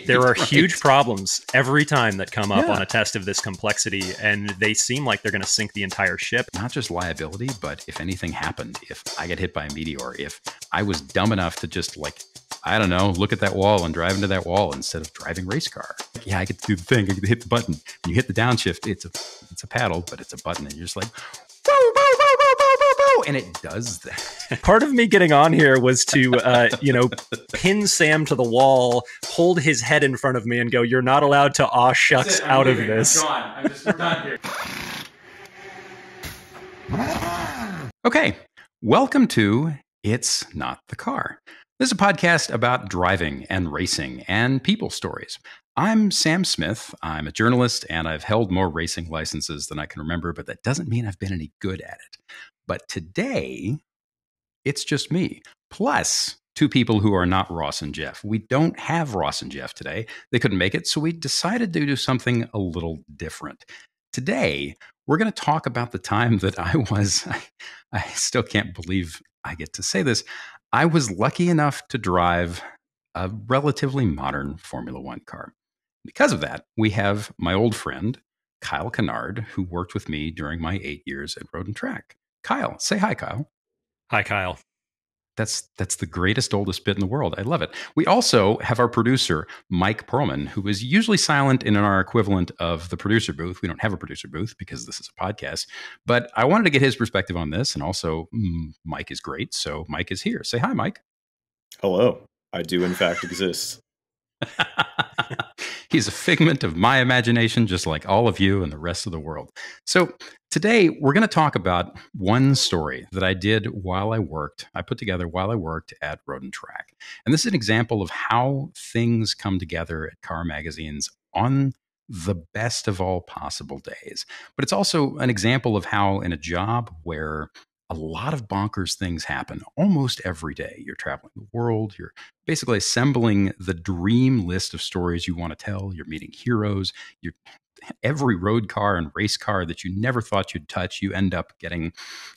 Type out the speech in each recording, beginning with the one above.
There are Right. huge problems every time that come up Yeah. on a test of this complexity, and they seem like they're going to sink the entire ship. Not just liability, but if anything happened, if I get hit by a meteor, if I was dumb enough to just I don't know, look at that wall and drive into that wall instead of driving race car. Yeah, I get to do the thing. I get to hit the button. When you hit the downshift, it's a paddle, but it's a button, and you're just like, woo, woo, woo, woo, woo, woo, woo, and it does that. Part of me getting on here was to, pin Sam to the wall, hold his head in front of me, and go, "You're not allowed to aw shucks out of this." We're done here. Okay, welcome to It's Not the Car. This is a podcast about driving and racing and people stories. I'm Sam Smith. I'm a journalist and I've held more racing licenses than I can remember, but that doesn't mean I've been any good at it. But today, it's just me, plus two people who are not Ross and Jeff. We don't have Ross and Jeff today. They couldn't make it, so we decided to do something a little different. Today, we're going to talk about the time that I still can't believe I get to say this. I was lucky enough to drive a relatively modern Formula One car. Because of that, we have my old friend, Kyle Kennard, who worked with me during my 8 years at Road and Track. Kyle, say hi, Kyle. Hi, Kyle. That's the greatest, oldest bit in the world. I love it. We also have our producer, Mike Perlman, who is usually silent in our equivalent of the producer booth. We don't have a producer booth because this is a podcast. But I wanted to get his perspective on this. And also, Mike is great. So Mike is here. Say hi, Mike. Hello. I do, in fact, exist. He's a figment of my imagination, just like all of you and the rest of the world. So today we're going to talk about one story that I did while I put together while I worked at Road and Track. And this is an example of how things come together at car magazines on the best of all possible days. But it's also an example of how in a job where a lot of bonkers things happen almost every day. You're traveling the world. You're basically assembling the dream list of stories you want to tell. You're meeting heroes. Every road car and race car that you never thought you'd touch, you end up getting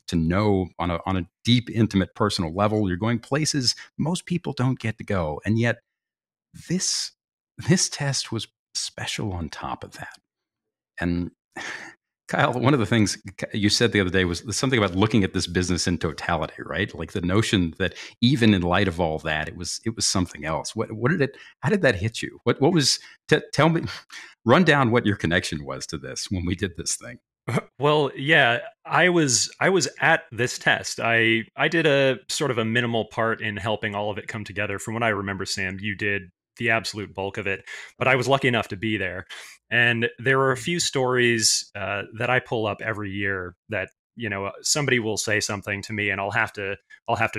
to know on a deep, intimate, personal level. You're going places most people don't get to go. And yet this test was special on top of that. And Kyle, one of the things you said the other day was something about looking at this business in totality, right? Like the notion that even in light of all that, it was something else. How did that hit you? What was, tell me, run down what your connection was to this when we did this thing. Well, yeah, I was at this test. I did a sort of a minimal part in helping all of it come together. From what I remember, Sam, you did the absolute bulk of it, but I was lucky enough to be there. And there are a few stories that I pull up every year that, somebody will say something to me and I'll have to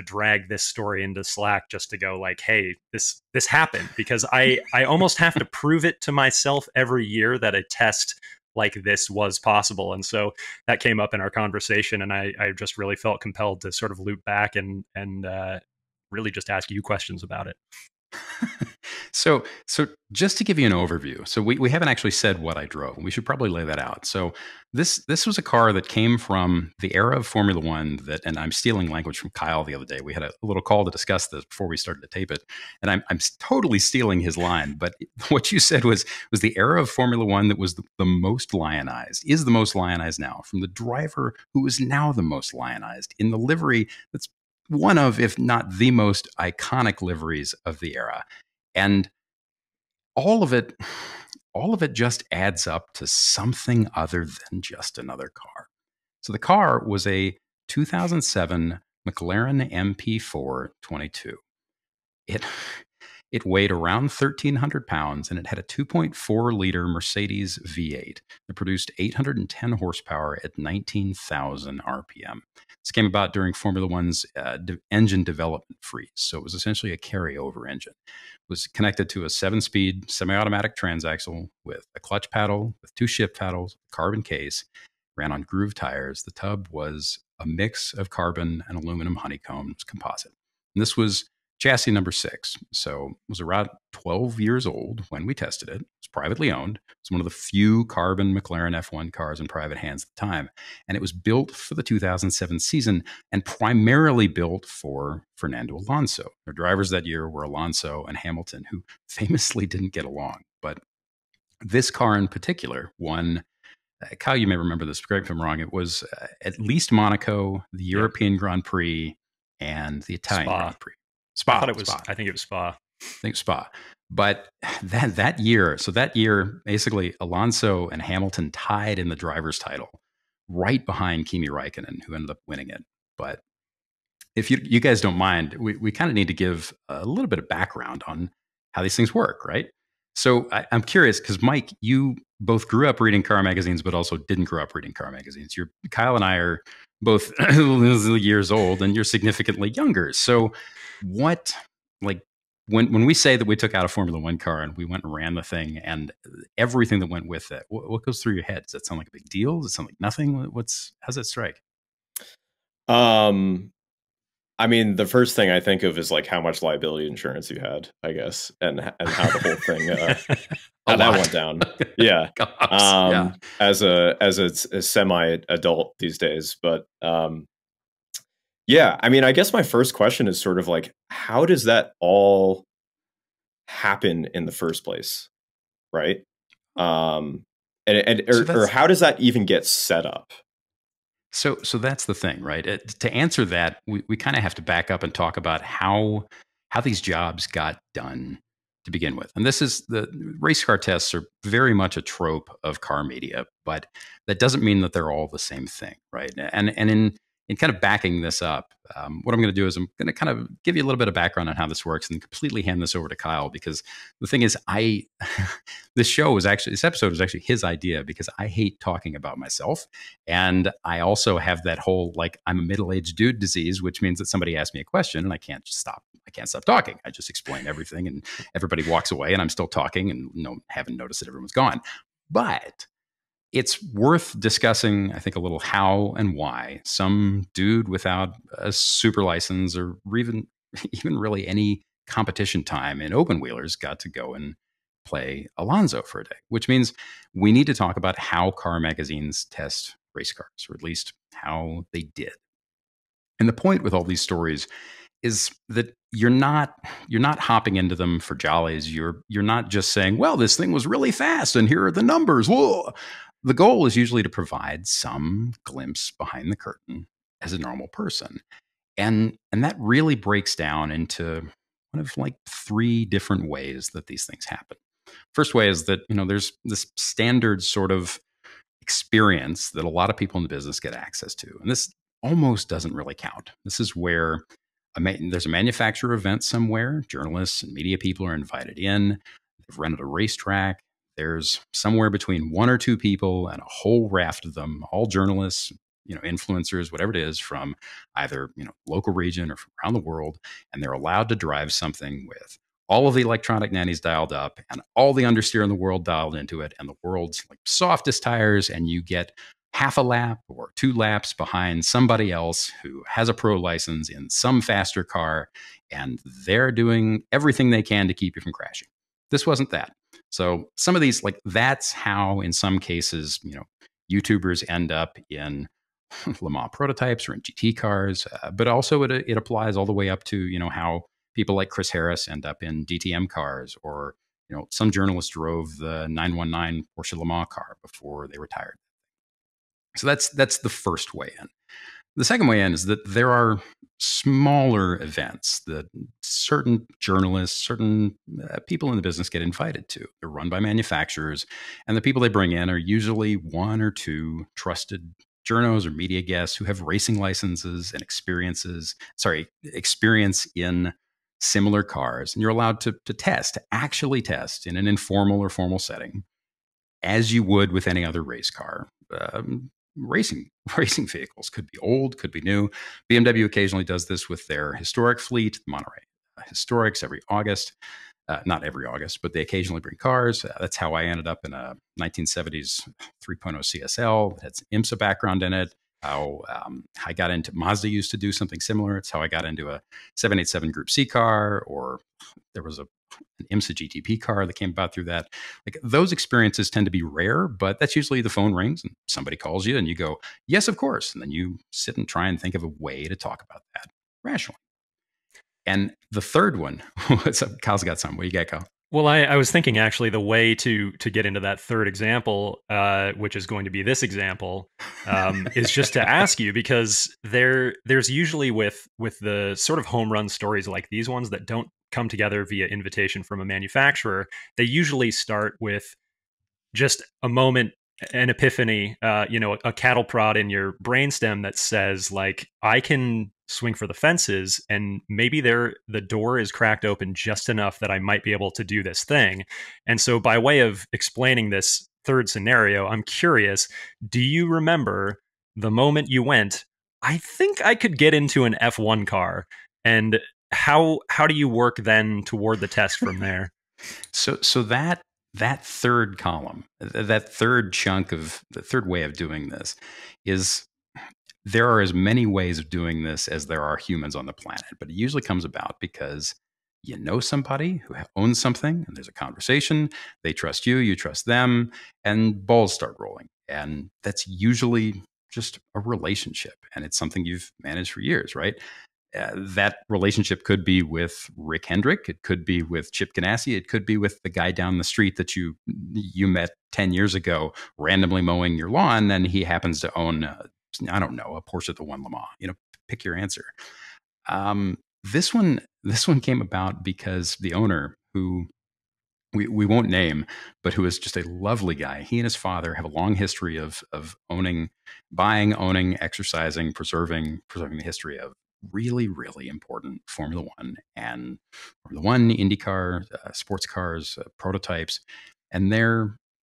drag this story into Slack just to go like, hey, this happened, because I almost have to prove it to myself every year that a test like this was possible. And so that came up in our conversation, and I just really felt compelled to sort of loop back and really just ask you questions about it. So just to give you an overview, so we haven't actually said what I drove. We should probably lay that out. So this was a car that came from the era of Formula One and I'm stealing language from Kyle the other day. We had a little call to discuss this before we started to tape it, and I'm totally stealing his line. But what you said was the era of Formula One that was the most lionized, is the most lionized now, from the driver who is now the most lionized in the livery that's one of, if not the most iconic liveries of the era. And all of it just adds up to something other than just another car. So the car was a 2007 McLaren MP4-22. It weighed around 1,300 pounds, and it had a 2.4-liter Mercedes V8 that produced 810 horsepower at 19,000 RPM. This came about during Formula One's engine development freeze, so it was essentially a carryover engine. It was connected to a 7-speed semi-automatic transaxle with a clutch paddle, with 2 shift paddles, carbon case, ran on groove tires. The tub was a mix of carbon and aluminum honeycombs composite. And this was chassis number 6. So it was around 12 years old when we tested it. It was privately owned. It's one of the few carbon McLaren F1 cars in private hands at the time. And it was built for the 2007 season and primarily built for Fernando Alonso. Their drivers that year were Alonso and Hamilton, who famously didn't get along. But this car in particular won. Kyle, you may remember this. Correct me if I'm wrong. It was at least Monaco, the European Grand Prix, and the Italian Grand Prix. Spa. I think it was Spa. I think Spa. But that year, basically Alonso and Hamilton tied in the driver's title, right behind Kimi Räikkönen, who ended up winning it. But if you guys don't mind, we kind of need to give a little bit of background on how these things work, right? So I'm curious because Mike, you both grew up reading car magazines, but also didn't grow up reading car magazines. Kyle and I are both years old, and you're significantly younger. So what, like, when we say that we took out a Formula One car and we went and ran the thing and everything that went with it, what goes through your head? Does that sound like a big deal? Does it sound like nothing? How's that strike? I mean, the first thing I think of is like how much liability insurance you had, I guess, and how the whole thing how that went down. Yeah. As a semi-adult these days, but yeah, I mean, I guess my first question is sort of like, how does that all happen in the first place, right? Or how does that even get set up? So that's the thing, right? To answer that, we kind of have to back up and talk about how these jobs got done to begin with. And the race car tests are very much a trope of car media, but that doesn't mean that they're all the same thing, right? And in kind of backing this up, what I'm going to do is I'm going to kind of give you a little bit of background on how this works and completely hand this over to Kyle, because the thing is, this episode was actually his idea because I hate talking about myself. And I also have that whole, like, I'm a middle-aged dude disease, which means that somebody asks me a question and I can't stop talking. I just explain everything and everybody walks away and I'm still talking and haven't noticed that everyone's gone. But it's worth discussing, I think, a little how and why some dude without a super license or even really any competition time in open wheelers got to go and play Alonso for a day, which means we need to talk about how car magazines test race cars, or at least how they did. And the point with all these stories is that you're not hopping into them for jollies. You're not just saying, well, this thing was really fast and here are the numbers. Whoa. The goal is usually to provide some glimpse behind the curtain as a normal person. And that really breaks down into one of like 3 different ways that these things happen. First way is that, there's this standard sort of experience that a lot of people in the business get access to. And this almost doesn't really count. This is where there's a manufacturer event somewhere. Journalists and media people are invited in. They've rented a racetrack. There's somewhere between 1 or 2 people and a whole raft of them, all journalists, influencers, whatever it is, from either, local region or from around the world. And they're allowed to drive something with all of the electronic nannies dialed up and all the understeer in the world dialed into it and the world's like softest tires. And you get half a lap or 2 laps behind somebody else who has a pro license in some faster car. And they're doing everything they can to keep you from crashing. This wasn't that. So some of these, like, that's how in some cases, YouTubers end up in Le Mans prototypes or in GT cars, but also it applies all the way up to, how people like Chris Harris end up in DTM cars, or, some journalists drove the 919 Porsche Le Mans car before they retired. So that's the first way in. The second way in is that there are smaller events that certain journalists, certain people in the business get invited to. They're run by manufacturers, and the people they bring in are usually 1 or 2 trusted journos or media guests who have racing licenses and experience in similar cars. And you're allowed to actually test in an informal or formal setting, as you would with any other race car. Racing vehicles could be old, could be new. BMW occasionally does this with their historic fleet, the Monterey Historics, every August. Not every August, but they occasionally bring cars. That's how I ended up in a 1970s 3.0 CSL that had some IMSA background in it. how I got into Mazda used to do something similar. It's how I got into a 787 Group C car, or there was an IMSA GTP car that came about through that. Like, those experiences tend to be rare, but that's usually the phone rings and somebody calls you and you go, yes, of course. And then you sit and try and think of a way to talk about that rationally. And the third one, what's up? Kyle's got some. What do you got, Kyle? Well, I was thinking actually the way to get into that third example, which is going to be this example, is just to ask you, because there's usually with the sort of home run stories like these ones that don't come together via invitation from a manufacturer, they usually start with just a moment, an epiphany, a cattle prod in your brainstem that says, like, I can swing for the fences, and maybe the door is cracked open just enough that I might be able to do this thing. And so, by way of explaining this third scenario, I'm curious, do you remember the moment you went, I think I could get into an F1 car? And how do you work then toward the test from there? So that third column, that third chunk of the third way of doing this is, there are as many ways of doing this as there are humans on the planet, but it usually comes about because you know somebody who owns something and there's a conversation, they trust you, you trust them, and balls start rolling. And that's usually just a relationship, and it's something you've managed for years, right? That relationship could be with Rick Hendrick. It could be with Chip Ganassi. It could be with the guy down the street that you met 10 years ago, randomly mowing your lawn, and he happens to own, I don't know, a Porsche the 1 Le Mans. Pick your answer. This one came about because the owner, who we won't name, but who is just a lovely guy. He and his father have a long history of buying, owning, exercising, preserving the history of really, really important Formula One and Formula One, IndyCar, sports cars, prototypes, and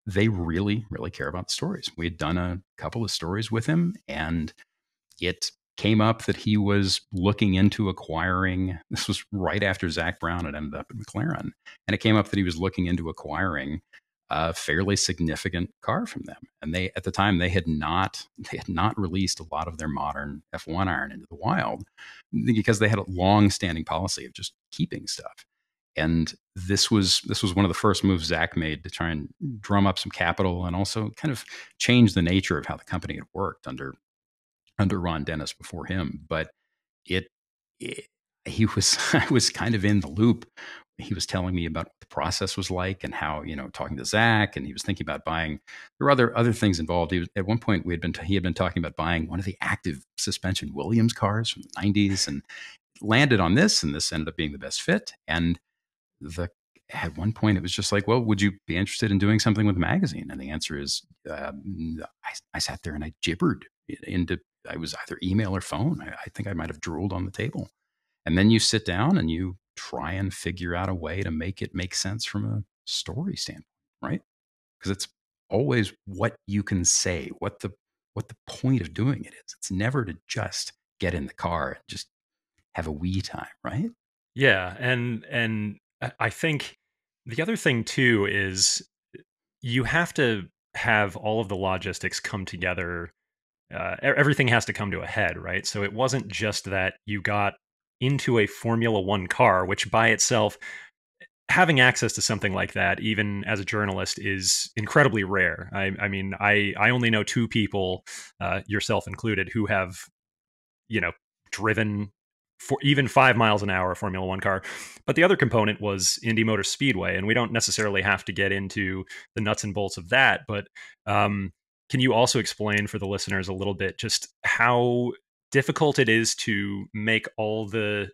they really, really care about the stories. We had done a couple of stories with him, and it came up that he was looking into acquiring. This was right after Zach Brown had ended up at McLaren, and it came up that he was looking into acquiring a fairly significant car from them. And they, at the time, they had not released a lot of their modern F1 iron into the wild, because they had a long-standing policy of just keeping stuff. And this was one of the first moves Zach made to try and drum up some capital, and also kind of change the nature of how the company had worked under Ron Dennis before him. But I was kind of in the loop. He was telling me about what the process was like, and how, talking to Zach, and he was thinking about buying. There were other things involved. At one point, he had been talking about buying one of the active suspension Williams cars from the 90s, and landed on this, and this ended up being the best fit. And at one point, it was just like, well, would you be interested in doing something with the magazine? And the answer is, I sat there and I gibbered into, I was either email or phone. I think I might have drooled on the table. And then you sit down and you try and figure out a way to make it make sense from a story standpoint, right? Because it's always what you can say, what the point of doing it is. It's never to just get in the car and just have a wee time, right? Yeah, and I think the other thing too is you have to have all of the logistics come together. Everything has to come to a head, right? So it wasn't just that you got into a Formula One car, which by itself, having access to something like that, even as a journalist, is incredibly rare. I mean, I only know two people, yourself included, who have, driven for even 5 miles an hour a Formula One car. But the other component was Indy Motor Speedway, and we don't necessarily have to get into the nuts and bolts of that. But can you also explain for the listeners a little bit just how difficult it is to make all the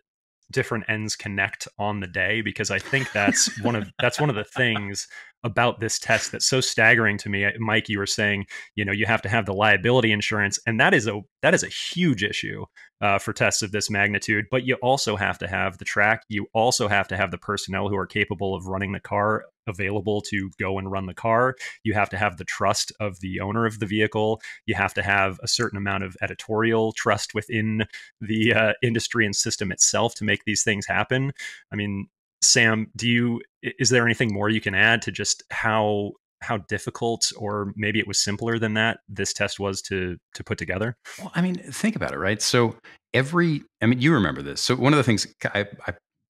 different ends connect on the day? Because I think that's one of the things about this test that's so staggering to me. Mike, you were saying, you have to have the liability insurance, and that is a huge issue for tests of this magnitude. But you also have to have the track. You also have to have the personnel who are capable of running the car available to go and run the car. You have to have the trust of the owner of the vehicle. You have to have a certain amount of editorial trust within the industry and system itself to make these things happen. I mean, Sam, is there anything more you can add to just how how difficult, or maybe it was simpler than that, this test was to put together? Well, I mean, think about it, right? So you remember this. So one of the things I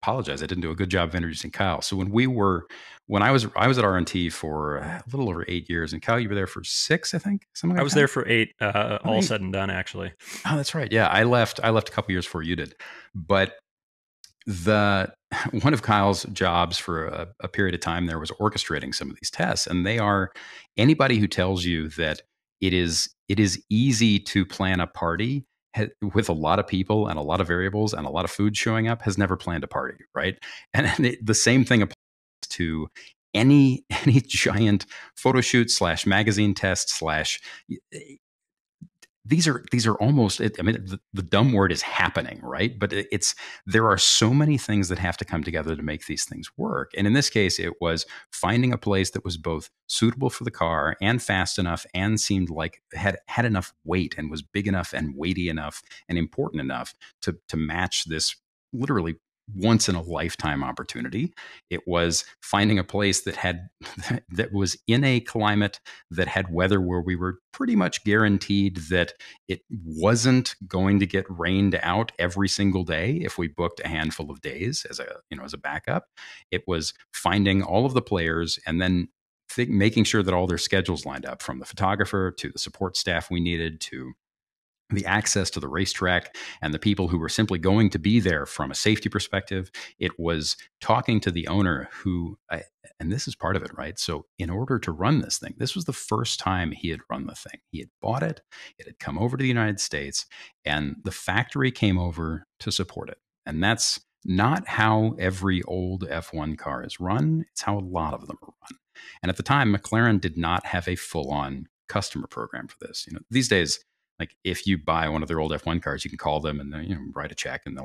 apologize, I didn't do a good job of introducing Kyle. So when I was at R&T for a little over 8 years, and Kyle, you were there for 6, I think, something like that. I was there for 8, all 8. said and done, actually. Oh, that's right. Yeah, I left a couple years before you did, but one of Kyle's jobs for a period of time there was orchestrating some of these tests, and they are anybody who tells you that it is easy to plan a party with a lot of people and a lot of variables and a lot of food showing up has never planned a party, right? And the same thing applies to any giant photo shoot / magazine test / these are almost, I mean, the dumb word is happening, right? But there are so many things that have to come together to make these things work. And in this case, it was finding a place that was both suitable for the car and fast enough and seemed like had enough weight and was big enough and weighty enough and important enough to match this literally once in a lifetime opportunity. It was finding a place that was in a climate that had weather where we were pretty much guaranteed that it wasn't going to get rained out every single day if we booked a handful of days as a backup. It was finding all of the players and then making sure that all their schedules lined up, from the photographer to the support staff we needed to the access to the racetrack and the people who were simply going to be there from a safety perspective. It was talking to the owner and this is part of it, right? So in order to run this thing, this was the first time he had run the thing. He had bought it. It had come over to the United States, and the factory came over to support it. And that's not how every old F1 car is run. It's how a lot of them are run. And at the time, McLaren did not have a full-on customer program for this. These days, like if you buy one of their old F1 cars, you can call them and write a check, and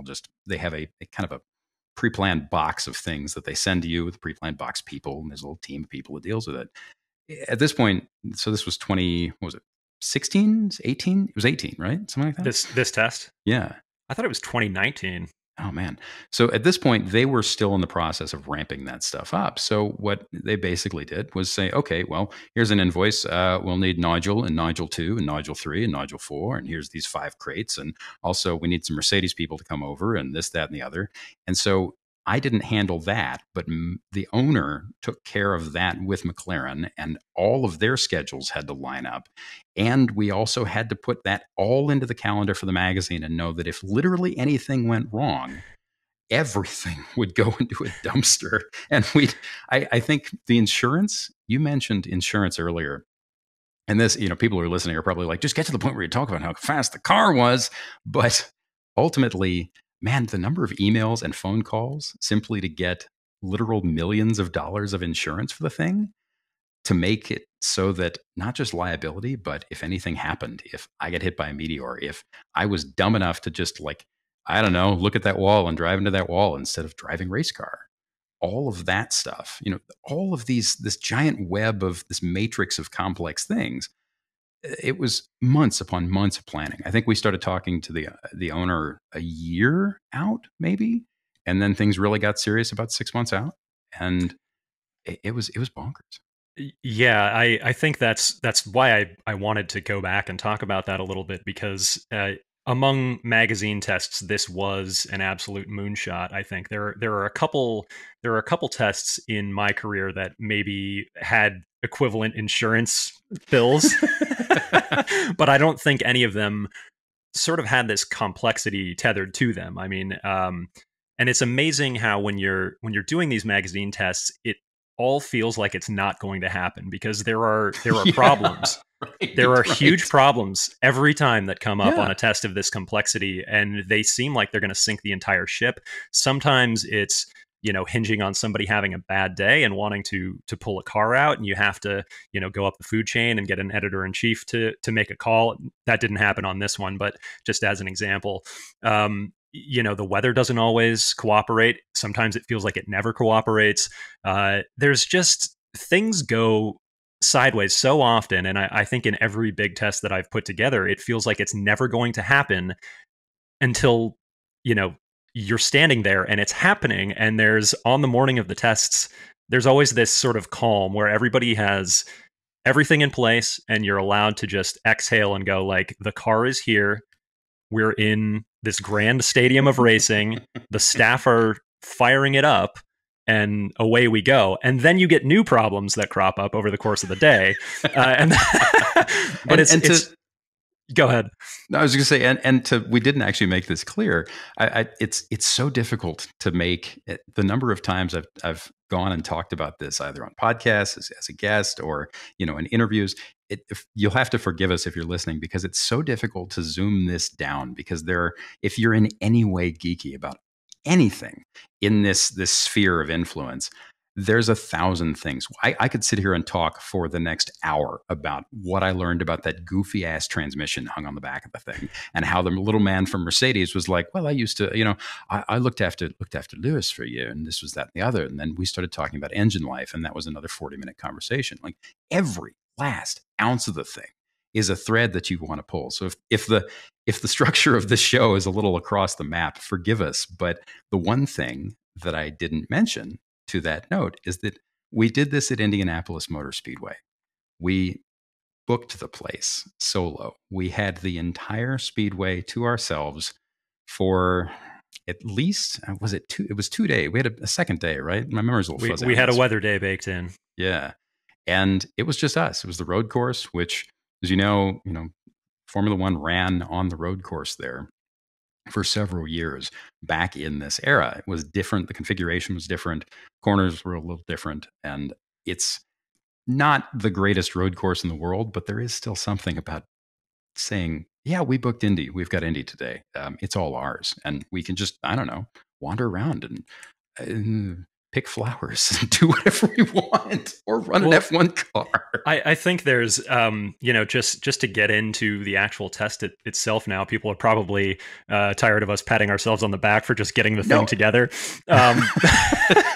they have a kind of a pre-planned box of things that they send to you with pre-planned box people, and there's a little team of people that deals with it. At this point, so this was 16, 18? It was 18, right? Something like that? This test? Yeah. I thought it was 2019. Oh, man. So at this point, they were still in the process of ramping that stuff up. So what they basically did was say, okay, well, here's an invoice. We'll need Nigel and Nigel 2 and Nigel 3 and Nigel 4. And here's these 5 crates. And also we need some Mercedes people to come over and this, that, and the other. And so I didn't handle that, but the owner took care of that with McLaren, and all of their schedules had to line up. And we also had to put that all into the calendar for the magazine and know that if literally anything went wrong, everything would go into a dumpster. And I think the insurance, you mentioned insurance earlier. And this, people who are listening are probably like, just get to the point where you talk about how fast the car was. But ultimately, man, the number of emails and phone calls simply to get literal millions of dollars of insurance for the thing, to make it so that not just liability, but if anything happened, if I get hit by a meteor, if I was dumb enough to just look at that wall and drive into that wall instead of driving race car, all of that stuff, all of this giant web of this matrix of complex things. It was months upon months of planning. I think we started talking to the owner a year out, maybe, and then things really got serious about 6 months out, and it was bonkers. Yeah, I think that's why I wanted to go back and talk about that a little bit, because among magazine tests, this was an absolute moonshot. I think there are a couple tests in my career that maybe had equivalent insurance bills, but I don't think any of them sort of had this complexity tethered to them. I mean, and it's amazing how when you're doing these magazine tests, it all feels like it's not going to happen, because there are problems. Right, there are huge problems every time that come up on a test of this complexity, and they seem like they're going to sink the entire ship. Sometimes it's hinging on somebody having a bad day and wanting to pull a car out, and you have to go up the food chain and get an editor-in-chief to make a call. That didn't happen on this one, but just as an example, the weather doesn't always cooperate. Sometimes it feels like it never cooperates. There's just things go sideways so often, and I think in every big test that I've put together, it feels like it's never going to happen until you're standing there and it's happening. And there's, on the morning of the tests, there's always this sort of calm where everybody has everything in place, and you're allowed to just exhale and go like, the car is here. We're in this grand stadium of racing. The staff are firing it up, and away we go. And then you get new problems that crop up over the course of the day. But go ahead. No, I was going to say, we didn't actually make this clear. It's so difficult to make it, the number of times I've gone and talked about this either on podcasts as a guest or in interviews. You'll have to forgive us if you're listening, because it's so difficult to zoom this down. Because if you're in any way geeky about anything in this sphere of influence, there's 1,000 things. I could sit here and talk for the next hour about what I learned about that goofy ass transmission hung on the back of the thing, and how the little man from Mercedes was like, well, I used to, I looked after Lewis for you, and this was that and the other. And then we started talking about engine life, and that was another 40-minute conversation. Like, every last ounce of the thing is a thread that you want to pull. So if the structure of this show is a little across the map, forgive us. But the one thing that I didn't mention to that note is that we did this at Indianapolis Motor Speedway. We booked the place solo. We had the entire speedway to ourselves for at least, was it 2? It was 2 days. We had a second day, right? My memory's a little fuzzy. We had a weather day baked in. Yeah. And it was just us. It was the road course, which, as you know, Formula One ran on the road course there for several years back in this era. It was different. The configuration was different. Corners were a little different. And it's not the greatest road course in the world, but there is still something about saying, yeah, we booked Indy. We've got Indy today. It's all ours. And we can just, I don't know, wander around and pick flowers and do whatever we want, or run an F1 car. I think there's, just to get into the actual test itself now, people are probably tired of us patting ourselves on the back for just getting the thing together.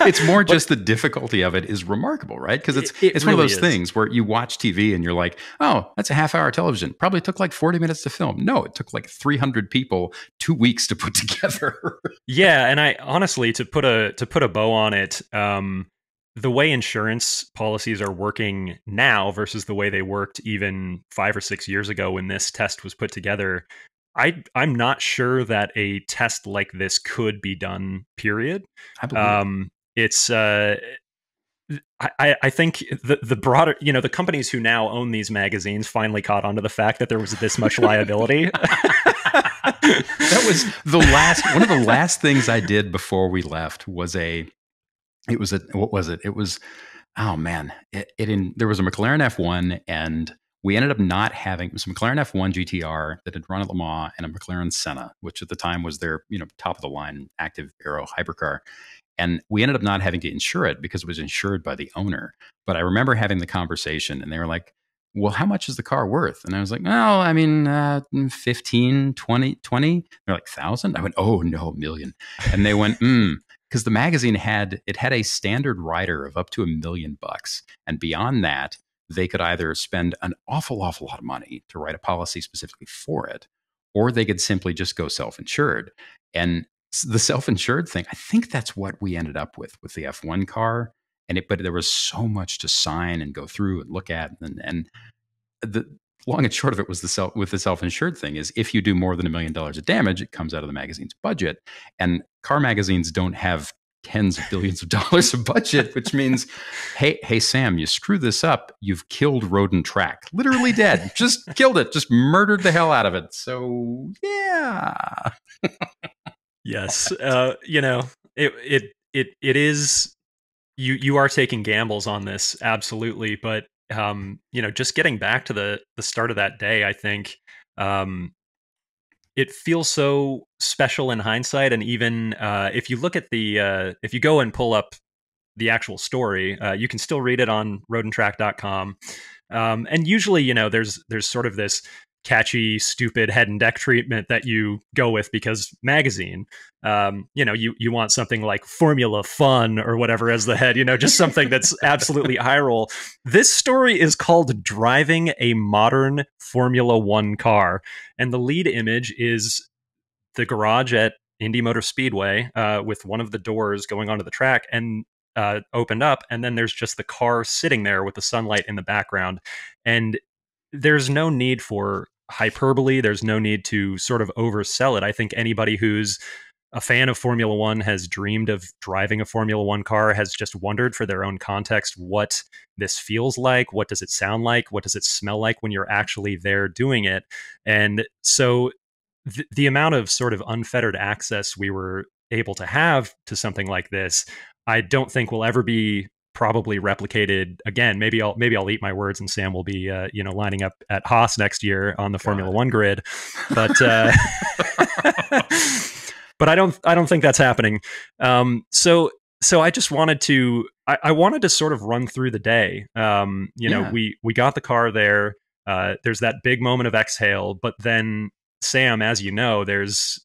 It's more just the difficulty of it is remarkable, right? Because it's really one of those things where you watch TV and you're like, oh, that's a half-hour television. Probably took like 40 minutes to film. No, it took like 300 people 2 weeks to put together. Yeah, and I honestly, to put a bow on it, the way insurance policies are working now versus the way they worked even 5 or 6 years ago when this test was put together, I'm not sure that a test like this could be done, period. I believe it's I think the broader, the companies who now own these magazines finally caught on to the fact that there was this much liability. That was one of the last things I did before we left was what was it? It was, oh man, there was a McLaren F1, and we ended up not having, it was a McLaren F1 GTR that had run at Le Mans, and a McLaren Senna, which at the time was their, top of the line active aero hypercar. And we ended up not having to insure it because it was insured by the owner. But I remember having the conversation, and they were like, well, how much is the car worth? And I was like, well, I mean, 15, 20. They're like, 1,000? I went, oh no, million. And they went, because the magazine had a standard rider of up to $1 million. And beyond that, they could either spend an awful lot of money to write a policy specifically for it, or they could simply just go self-insured. And the self-insured thing, I think that's what we ended up with the F1 car. But there was so much to sign and go through and look at. And the long and short of it was with the self-insured thing is, if you do more than $1 million of damage, it comes out of the magazine's budget. And car magazines don't have tens of billions of dollars of budget, which means, hey, Sam, you screw this up, you've killed Road and Track. Literally dead. Just killed it. Just murdered the hell out of it. So, yeah. Yes. It is, you are taking gambles on this. Absolutely. But, just getting back to the start of that day, I think, it feels so special in hindsight. And even if you look at if you go and pull up the actual story, you can still read it on roadandtrack.com. And usually, there's sort of this catchy, stupid head and deck treatment that you go with because magazine, you want something like Formula Fun or whatever as the head, just something that's absolutely eye roll. This story is called Driving a Modern Formula One Car. And the lead image is the garage at Indy Motor Speedway with one of the doors going onto the track. And opened up, and then there's just the car sitting there with the sunlight in the background. And there's no need for hyperbole. There's no need to sort of oversell it. I think anybody who's a fan of Formula One has dreamed of driving a Formula One car, has just wondered for their own context what this feels like. What does it sound like? What does it smell like when you're actually there doing it? And so the amount of sort of unfettered access we were able to have to something like this, I don't think will ever be probably replicated again. Maybe I'll eat my words, and Sam will be lining up at Haas next year on the Formula One grid, but but I don't think that's happening. So I just wanted to I wanted to sort of run through the day. We got the car there. There's that big moment of exhale, but then Sam, as you know, there's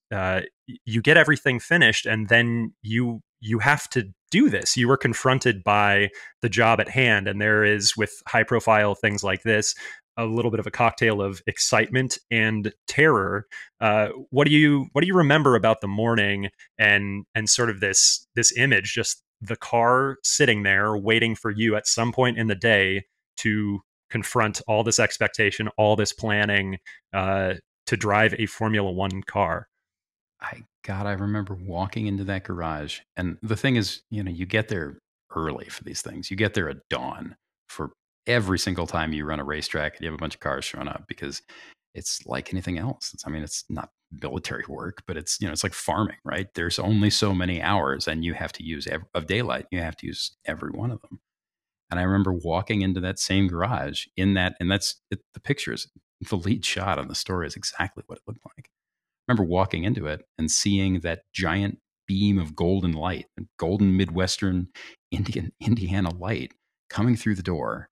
you get everything finished, and then you have to do this. You were confronted by the job at hand, and there is, with high profile things like this, a little bit of a cocktail of excitement and terror. What do you remember about the morning and sort of this image, just the car sitting there waiting for you at some point in the day to confront all this expectation, all this planning, to drive a Formula One car? I remember walking into that garage. And the thing is, you get there early for these things. You get there at dawn for every single time you run a racetrack and you have a bunch of cars showing up, because it's like anything else. It's not military work, but it's like farming, right? There's only so many hours, and you have to use of daylight. You have to use every one of them. And I remember walking into that same garage and that's it, the pictures, the lead shot on the story is exactly what it looked like. I remember walking into it and seeing that giant beam of golden light, golden Midwestern Indiana light coming through the door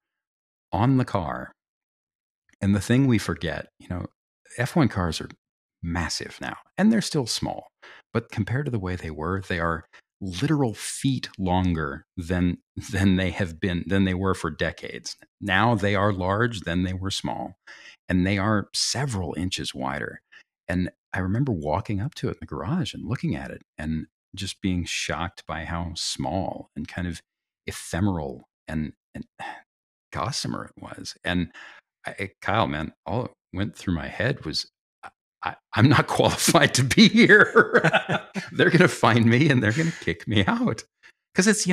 on the car. And the thing we forget, F1 cars are massive now, and they're still small, but compared to the way they are literal feet longer than they were for decades. Now they are large, then they were small, and they are several inches wider. And I remember walking up to it in the garage and looking at it and just being shocked by how small and kind of ephemeral and gossamer it was. And Kyle, man, all that went through my head was, I'm not qualified to be here. They're going to find me and they're going to kick me out. Because it's,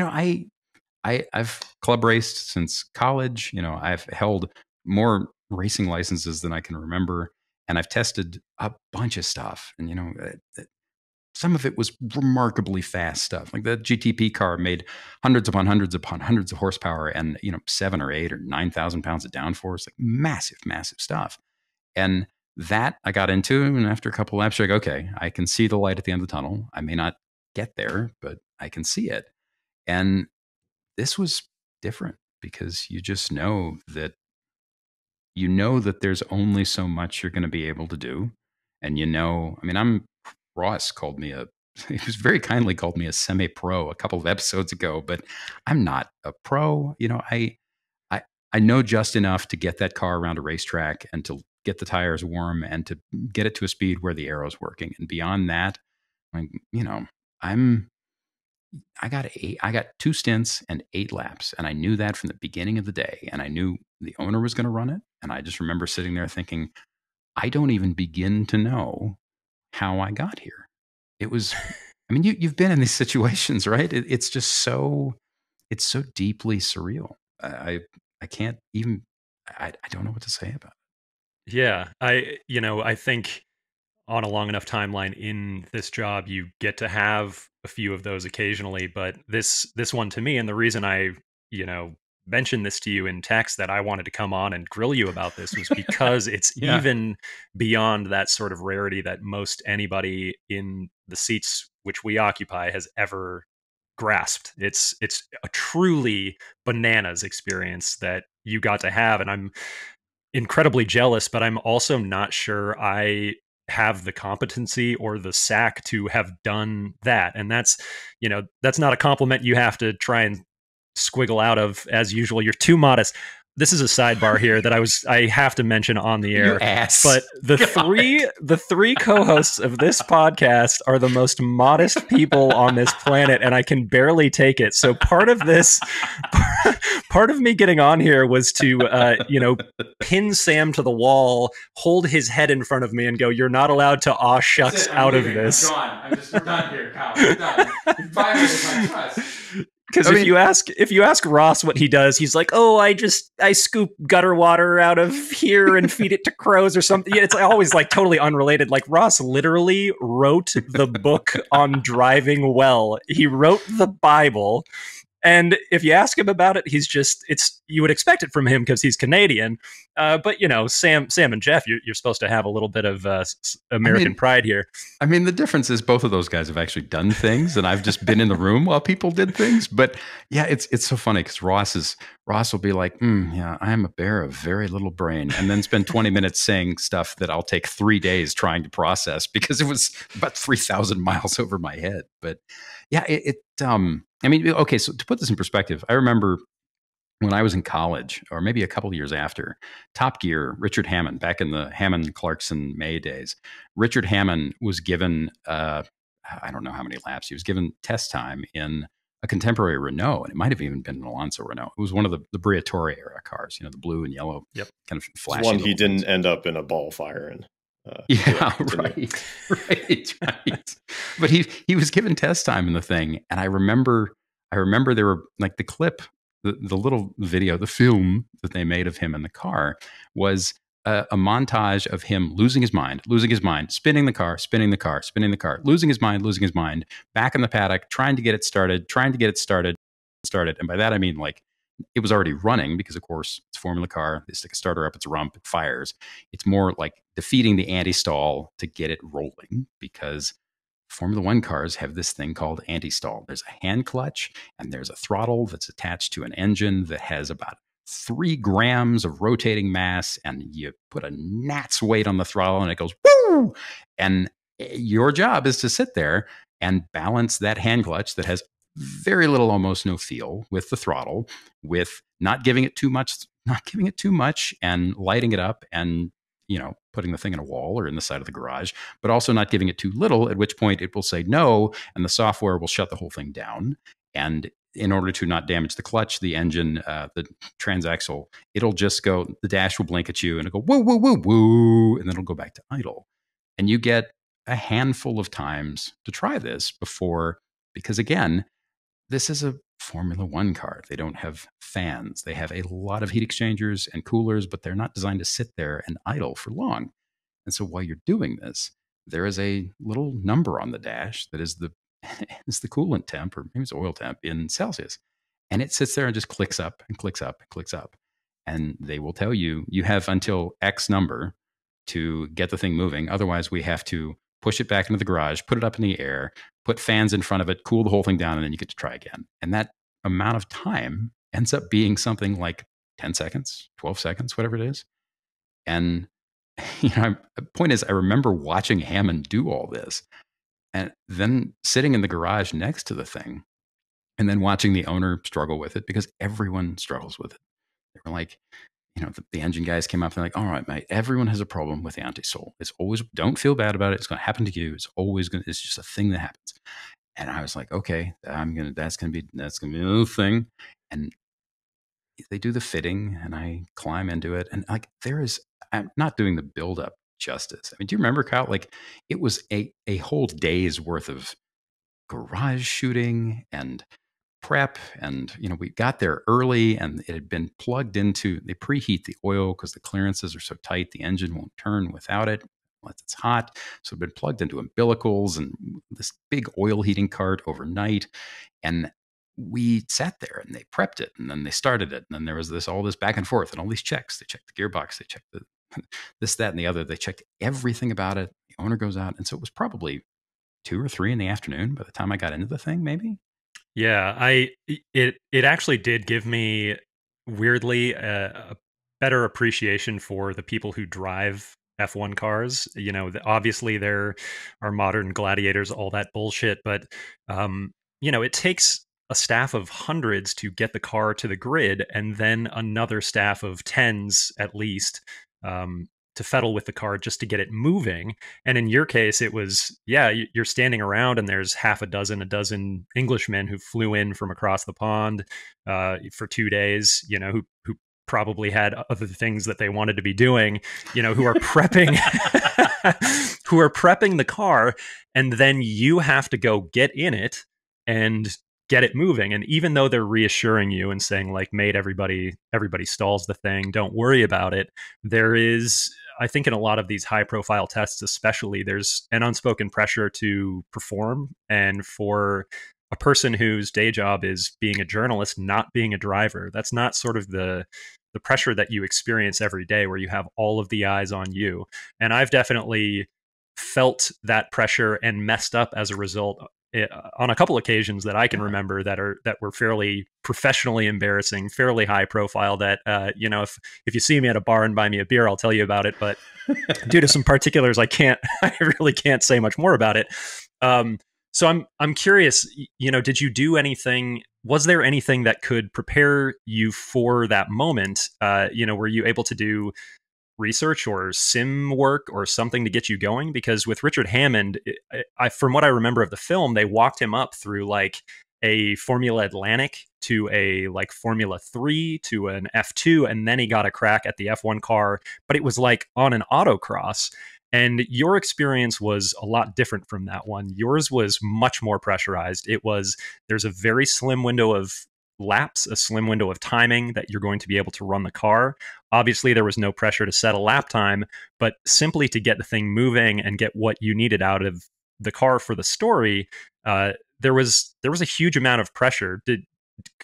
I've club raced since college. I've held more racing licenses than I can remember. And I've tested a bunch of stuff. And, some of it was remarkably fast stuff. Like the GTP car made hundreds upon hundreds upon hundreds of horsepower and, 7 or 8 or 9,000 pounds of downforce, like massive, massive stuff. And that I got into, and after a couple laps, you're like, okay, I can see the light at the end of the tunnel. I may not get there, but I can see it. And this was different because you just know that there's only so much you're going to be able to do. And Ross called me he was very kindly called me a semi-pro a couple of episodes ago, but I'm not a pro. I know just enough to get that car around a racetrack and to get the tires warm and to get it to a speed where the aero's working. And beyond that, I got 2 stints and 8 laps. And I knew that from the beginning of the day. And I knew the owner was going to run it. And I just remember sitting there thinking, I don't even begin to know how I got here. It was, you've been in these situations, right? It's just it's so deeply surreal. I can't even, I don't know what to say about it. Yeah. I think on a long enough timeline in this job, you get to have a few of those occasionally, but this one to me, and the reason I, mentioned this to you in text that I wanted to come on and grill you about this was because it's even beyond that sort of rarity that most anybody in the seats which we occupy has ever grasped. It's a truly bananas experience that you got to have, and I'm incredibly jealous, but I'm also not sure I have the competency or the sack to have done that. And that's not a compliment you have to try and squiggle out of as usual. You're too modest. this is a sidebar here that I have to mention on the air. You ass. But the three co-hosts of this podcast are the most modest people on this planet, and I can barely take it. So part of me getting on here was to pin Sam to the wall, hold his head in front of me, and go, "You're not allowed to aw shucks out of this." We're done here, Kyle. We're done. You violated my trust. Because if you ask Ross what he does, he's like, "Oh, I scoop gutter water out of here and feed it to crows or something." Yeah, it's always like totally unrelated. Like Ross literally wrote the book on driving well. He wrote the Bible. And if you ask him about it, you would expect it from him because he's Canadian. But Sam and Jeff, you're supposed to have a little bit of American pride here. I mean, the difference is both of those guys have actually done things, and I've just been in the room while people did things. But yeah, it's so funny because Ross will be like, "Yeah, I am a bear of very little brain," and then spend 20 minutes saying stuff that I'll take 3 days trying to process because it was about 3,000 miles over my head. But yeah, I mean, okay, so to put this in perspective, I remember when I was in college, or maybe a couple of years after, Top Gear, Richard Hammond, back in the Hammond-Clarkson-May days, Richard Hammond was given, I don't know how many laps, he was given test time in a contemporary Renault, and it might have even been an Alonso Renault. It was one of the Briatore era cars, the blue and yellow, kind of flashy. One he didn't end up in a ball fire in. Right. But he was given test time in the thing, and I remember there were like the clip, the little video, the film that they made of him in the car was a montage of him losing his mind, spinning the car, losing his mind, back in the paddock, trying to get it started, and by that I mean like it was already running because, of course, it's a Formula car. They stick a starter up its rump, it fires. It's more like defeating the anti-stall to get it rolling because Formula One cars have this thing called anti-stall. There's a hand clutch and there's a throttle that's attached to an engine that has about 3 grams of rotating mass, and you put a gnat's weight on the throttle and it goes woo! And your job is to sit there and balance that hand clutch that has very little, almost no feel, with the throttle, with not giving it too much, and lighting it up and, putting the thing in a wall or in the side of the garage, but also not giving it too little, at which point it will say no, and the software will shut the whole thing down. And in order to not damage the clutch, the engine, the transaxle, it'll just go, the dash will blink at you and it'll go woo, woo, woo, woo, and then it'll go back to idle. And you get a handful of times to try this before, because again, this is a Formula One car. They don't have fans. They have a lot of heat exchangers and coolers, but they're not designed to sit there and idle for long. And so while you're doing this, there is a little number on the dash that is the coolant temp, or maybe it's oil temp in Celsius. And it sits there and just clicks up and clicks up and clicks up. And they will tell you, you have until X number to get the thing moving. Otherwise, we have to push it back into the garage, put it up in the air, put fans in front of it, cool the whole thing down, and then you get to try again. And that amount of time ends up being something like 10 seconds, 12 seconds, whatever it is. And the point is, I remember watching Hammond do all this and then sitting in the garage next to the thing and then watching the owner struggle with it, because everyone struggles with it. They were like, the engine guys came up and they're like, "All right, mate, everyone has a problem with the anti-stall. It's always, don't feel bad about it. It's going to happen to you. It's just a thing that happens." And I was like, "Okay, that's going to be another thing." And they do the fitting and I climb into it. And like, I'm not doing the build-up justice. I mean, do you remember, Kyle? Like, it was a whole day's worth of garage shooting and prep, and we got there early and it had been plugged into, they preheat the oil because the clearances are so tight the engine won't turn without it unless it's hot, so it'd been plugged into umbilicals and this big oil heating cart overnight. And we sat there and they prepped it and then they started it, and then there was all this back and forth and all these checks. They checked the gearbox, they checked this, that, and the other. They checked everything about it. The owner goes out, and so it was probably 2 or 3 in the afternoon by the time I got into the thing, maybe. Yeah, it actually did give me, weirdly, a better appreciation for the people who drive F1 cars. Obviously there are modern gladiators, all that bullshit, but it takes a staff of hundreds to get the car to the grid, and then another staff of tens at least to fiddle with the car just to get it moving. And in your case, it was, yeah, you're standing around and there's a dozen Englishmen who flew in from across the pond for 2 days, who probably had other things that they wanted to be doing, who are prepping, who are prepping the car, and then you have to go get in it and get it moving. And even though they're reassuring you and saying like, mate, everybody stalls the thing, don't worry about it, there is, I think in a lot of these high profile tests especially, there's an unspoken pressure to perform. And for a person whose day job is being a journalist, not being a driver, that's not sort of the pressure that you experience every day, where you have all of the eyes on you. And I've definitely felt that pressure and messed up as a result on a couple occasions that I can remember that were fairly professionally embarrassing, fairly high profile, that if you see me at a bar and buy me a beer, I'll tell you about it, but due to some particulars, I really can't say much more about it. So I'm curious, did you do anything? Was there anything that could prepare you for that moment? Were you able to do research or sim work or something to get you going? Because with Richard Hammond, from what I remember of the film, they walked him up through like a Formula Atlantic to a like Formula 3 to an F2, and then he got a crack at the F1 car, but it was like on an autocross. And your experience was a lot different from that one. Yours was much more pressurized. There's a very slim window of laps, a slim window of timing that you're going to be able to run the car. Obviously, there was no pressure to set a lap time, but simply to get the thing moving and get what you needed out of the car for the story, there was a huge amount of pressure.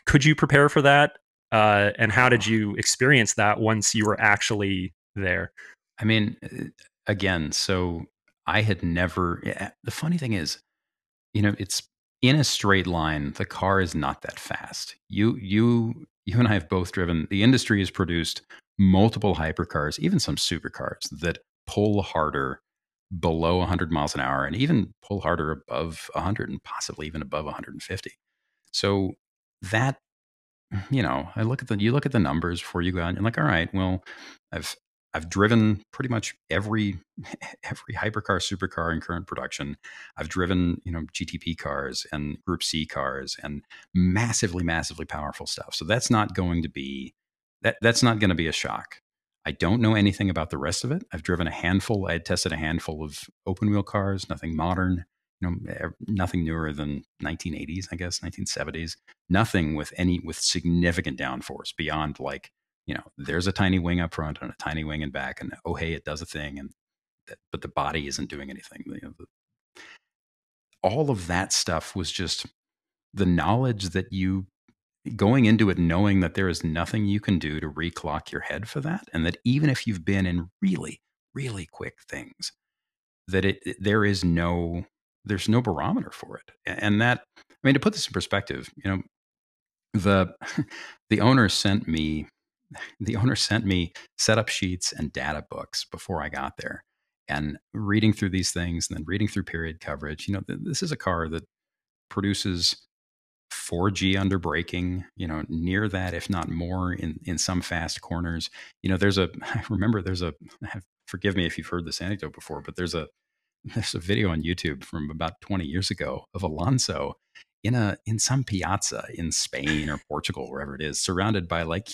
Could you prepare for that? And how did you experience that once you were actually there? I mean, again, so I had never. The funny thing is, it's in a straight line. The car is not that fast. You and I have both driven. The industry has produced multiple hypercars, even some supercars that pull harder below 100 miles an hour, and even pull harder above 100, and possibly even above 150. So that, you look at the numbers before you go out, and you're like, all right, well, I've driven pretty much every hypercar, supercar in current production. I've driven, GTP cars and Group C cars and massively, massively powerful stuff. So that's not going to be that's not going to be a shock. I don't know anything about the rest of it. I've driven I had tested a handful of open wheel cars, nothing modern, nothing newer than 1980s, I guess, 1970s. Nothing with significant downforce beyond like, there's a tiny wing up front and a tiny wing in back, and oh hey, it does a thing, but the body isn't doing anything. All of that stuff was just the knowledge that you going into it, knowing that there is nothing you can do to reclock your head for that, and that even if you've been in really, really quick things, that there's no barometer for it. And that, I mean, to put this in perspective, the owner sent me setup sheets and data books before I got there, and reading through these things and then reading through period coverage. This is a car that produces 4G under braking, near that, if not more, in some fast corners. Forgive me if you've heard this anecdote before, but there's a video on YouTube from about 20 years ago of Alonso in some piazza in Spain or Portugal, wherever it is, surrounded by like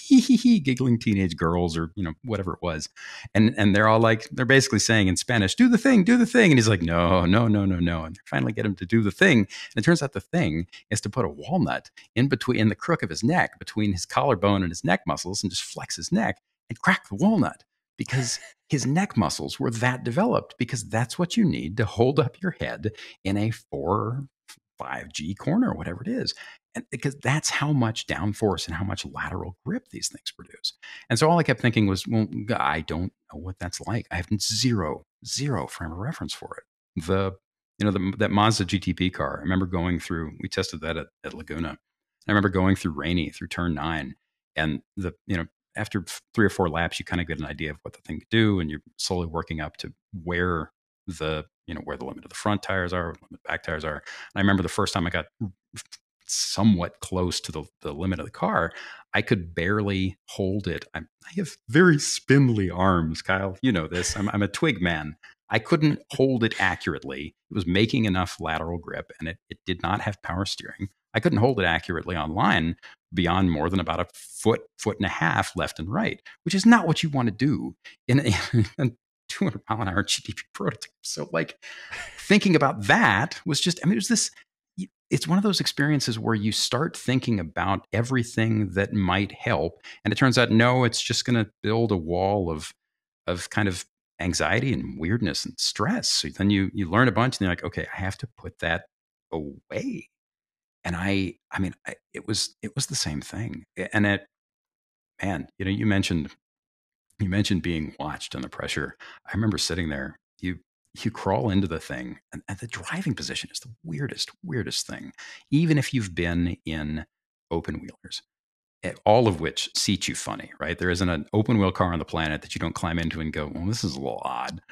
giggling teenage girls, or whatever it was, and they're all like, they're basically saying in Spanish, do the thing, and he's like, no, and they finally get him to do the thing, and it turns out the thing is to put a walnut in the crook of his neck, between his collarbone and his neck muscles, and just flex his neck and crack the walnut, because his neck muscles were that developed, because that's what you need to hold up your head in a 4-5G corner, whatever it is. And because that's how much downforce and how much lateral grip these things produce. And so all I kept thinking was, well, I don't know what that's like. I have zero frame of reference for it. That Mazda GTP car, I remember going through, we tested that at Laguna. I remember going through Rainy, through turn 9, and after 3 or 4 laps, you kind of get an idea of what the thing could do, and you're slowly working up to where the limit of the front tires are, where the limit of back tires are. And I remember the first time I got somewhat close to the limit of the car, I could barely hold it. I have very spindly arms, Kyle. You know this. I'm a twig man. I couldn't hold it accurately. It was making enough lateral grip, and it did not have power steering. I couldn't hold it accurately on line beyond more than about a foot and a half left and right, which is not what you want to do in a 200-mile-an-hour GTP prototype. So, like, thinking about that was just, I mean, it was this, it's one of those experiences where you start thinking about everything that might help. And it turns out, no, it's just going to build a wall of kind of anxiety and weirdness and stress. So then you learn a bunch and you're like, okay, I have to put that away. And it was the same thing. And man, you mentioned being watched under pressure. I remember sitting there, you crawl into the thing, and the driving position is the weirdest thing. Even if you've been in open wheelers, all of which seat you funny, right? There isn't an open wheel car on the planet that you don't climb into and go, well, this is a little odd.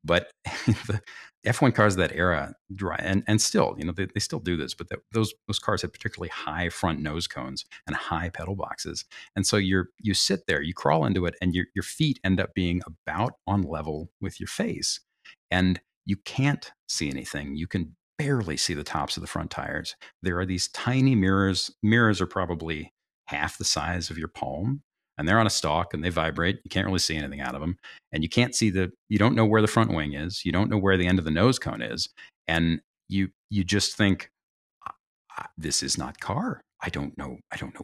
But the F1 cars of that era, and still, they still do this, but those cars had particularly high front nose cones and high pedal boxes. And so you sit there, you crawl into it, and your feet end up being about on level with your face. And you can't see anything. You can barely see the tops of the front tires. There are these tiny mirrors. Mirrors are probably half the size of your palm, and they're on a stalk and they vibrate. You can't really see anything out of them. And you can't see you don't know where the front wing is. You don't know where the end of the nose cone is. And you just think, this is not car. I don't know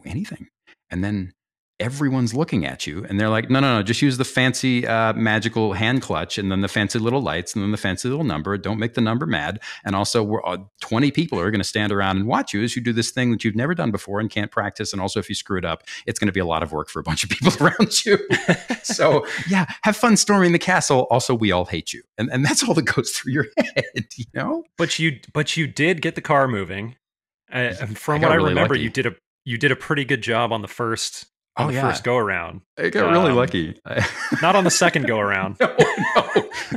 anything. And then everyone's looking at you and they're like, no, just use the fancy magical hand clutch and then the fancy little lights and then the fancy little number. Don't make the number mad. And also, 20 people are going to stand around and watch you as you do this thing that you've never done before and can't practice. And also, if you screw it up, it's going to be a lot of work for a bunch of people around you. So yeah, have fun storming the castle. Also, we all hate you. And that's all that goes through your head, But you did get the car moving. From what I really remember, lucky. You did a pretty good job on the first first go around. I got really lucky. Not on the second go around. No.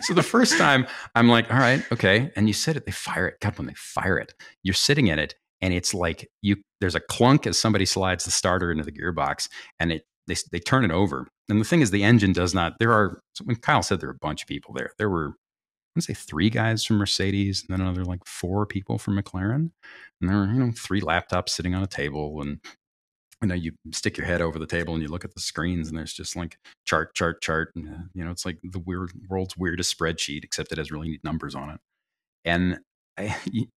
So the first time I'm like, all right, okay. And you said it, they fire it. God, when they fire it, you're sitting in it and it's like there's a clunk as somebody slides the starter into the gearbox and they turn it over. And the thing is, the engine does not, when Kyle said there were a bunch of people there were, I want to say 3 guys from Mercedes and then another like 4 people from McLaren. And there were, 3 laptops sitting on a table and you stick your head over the table and you look at the screens and there's just like chart. And, it's like the world's weirdest spreadsheet, except it has really neat numbers on it. And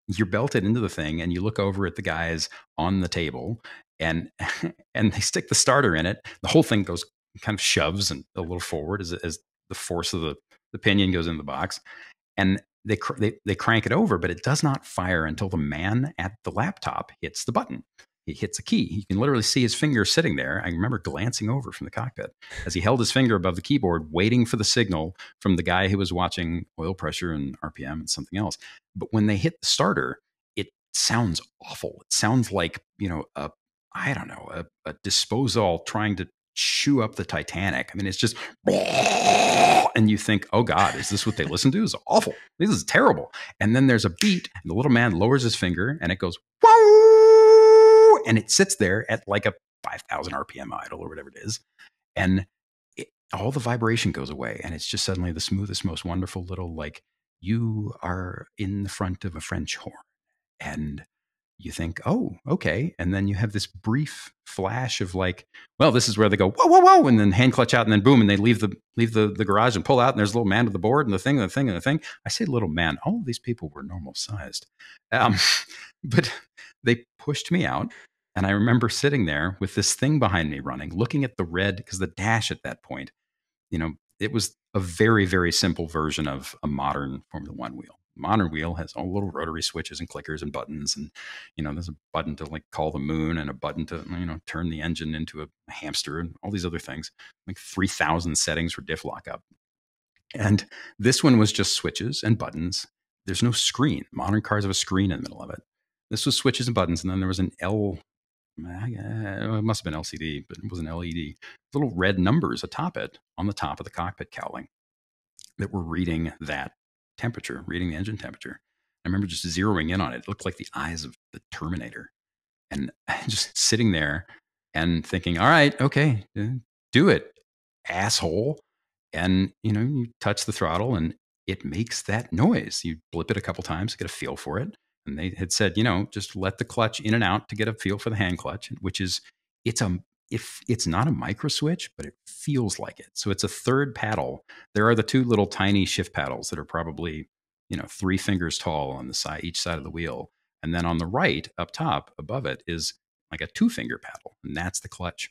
you're belted into the thing and you look over at the guys on the table and they stick the starter in it. The whole thing kind of shoves and a little forward as the force of the pinion goes in the box. And they crank it over, but it does not fire until the man at the laptop hits the button. He hits a key. You can literally see his finger sitting there. I remember glancing over from the cockpit as he held his finger above the keyboard, waiting for the signal from the guy who was watching oil pressure and RPM and something else. But when they hit the starter, it sounds awful. It sounds like, a disposal trying to chew up the Titanic. I mean, it's just, and you think, oh God, is this what they listen to? It's awful. This is terrible. And then there's a beat and the little man lowers his finger and it goes, whoa! And it sits there at like a 5,000 RPM idle or whatever it is. And all the vibration goes away. And it's just suddenly the smoothest, most wonderful little, like, you are in the front of a French horn. And you think, oh, okay. And then you have this brief flash of like, well, this is where they go, whoa, whoa, whoa. And then hand clutch out and then boom. And they leave the garage and pull out. And there's a little man with the board and the thing. I say little man. All of these people were normal sized. But they pushed me out. And I remember sitting there with this thing behind me running, looking at the red, because the dash at that point, it was a very, very simple version of a modern Formula One wheel. Modern wheel has all little rotary switches and clickers and buttons. And, there's a button to like call the moon and a button to, turn the engine into a hamster and all these other things, like 3,000 settings for diff lockup. And this one was just switches and buttons. There's no screen. Modern cars have a screen in the middle of it. This was switches and buttons. And then there was an it must have been LCD, but it was an LED. Little red numbers atop it on the top of the cockpit cowling that were reading that temperature, reading the engine temperature. I remember just zeroing in on it. It looked like the eyes of the Terminator. And just sitting there and thinking, all right, okay, do it, asshole. And, you touch the throttle and it makes that noise. You blip it a couple times to get a feel for it. And they had said, just let the clutch in and out to get a feel for the hand clutch, which is, if it's not a micro switch, but it feels like it. So it's a third paddle. There are the two little tiny shift paddles that are probably, 3 fingers tall on the side, each side of the wheel. And then on the right, up top, above it, is like a 2-finger paddle, and that's the clutch.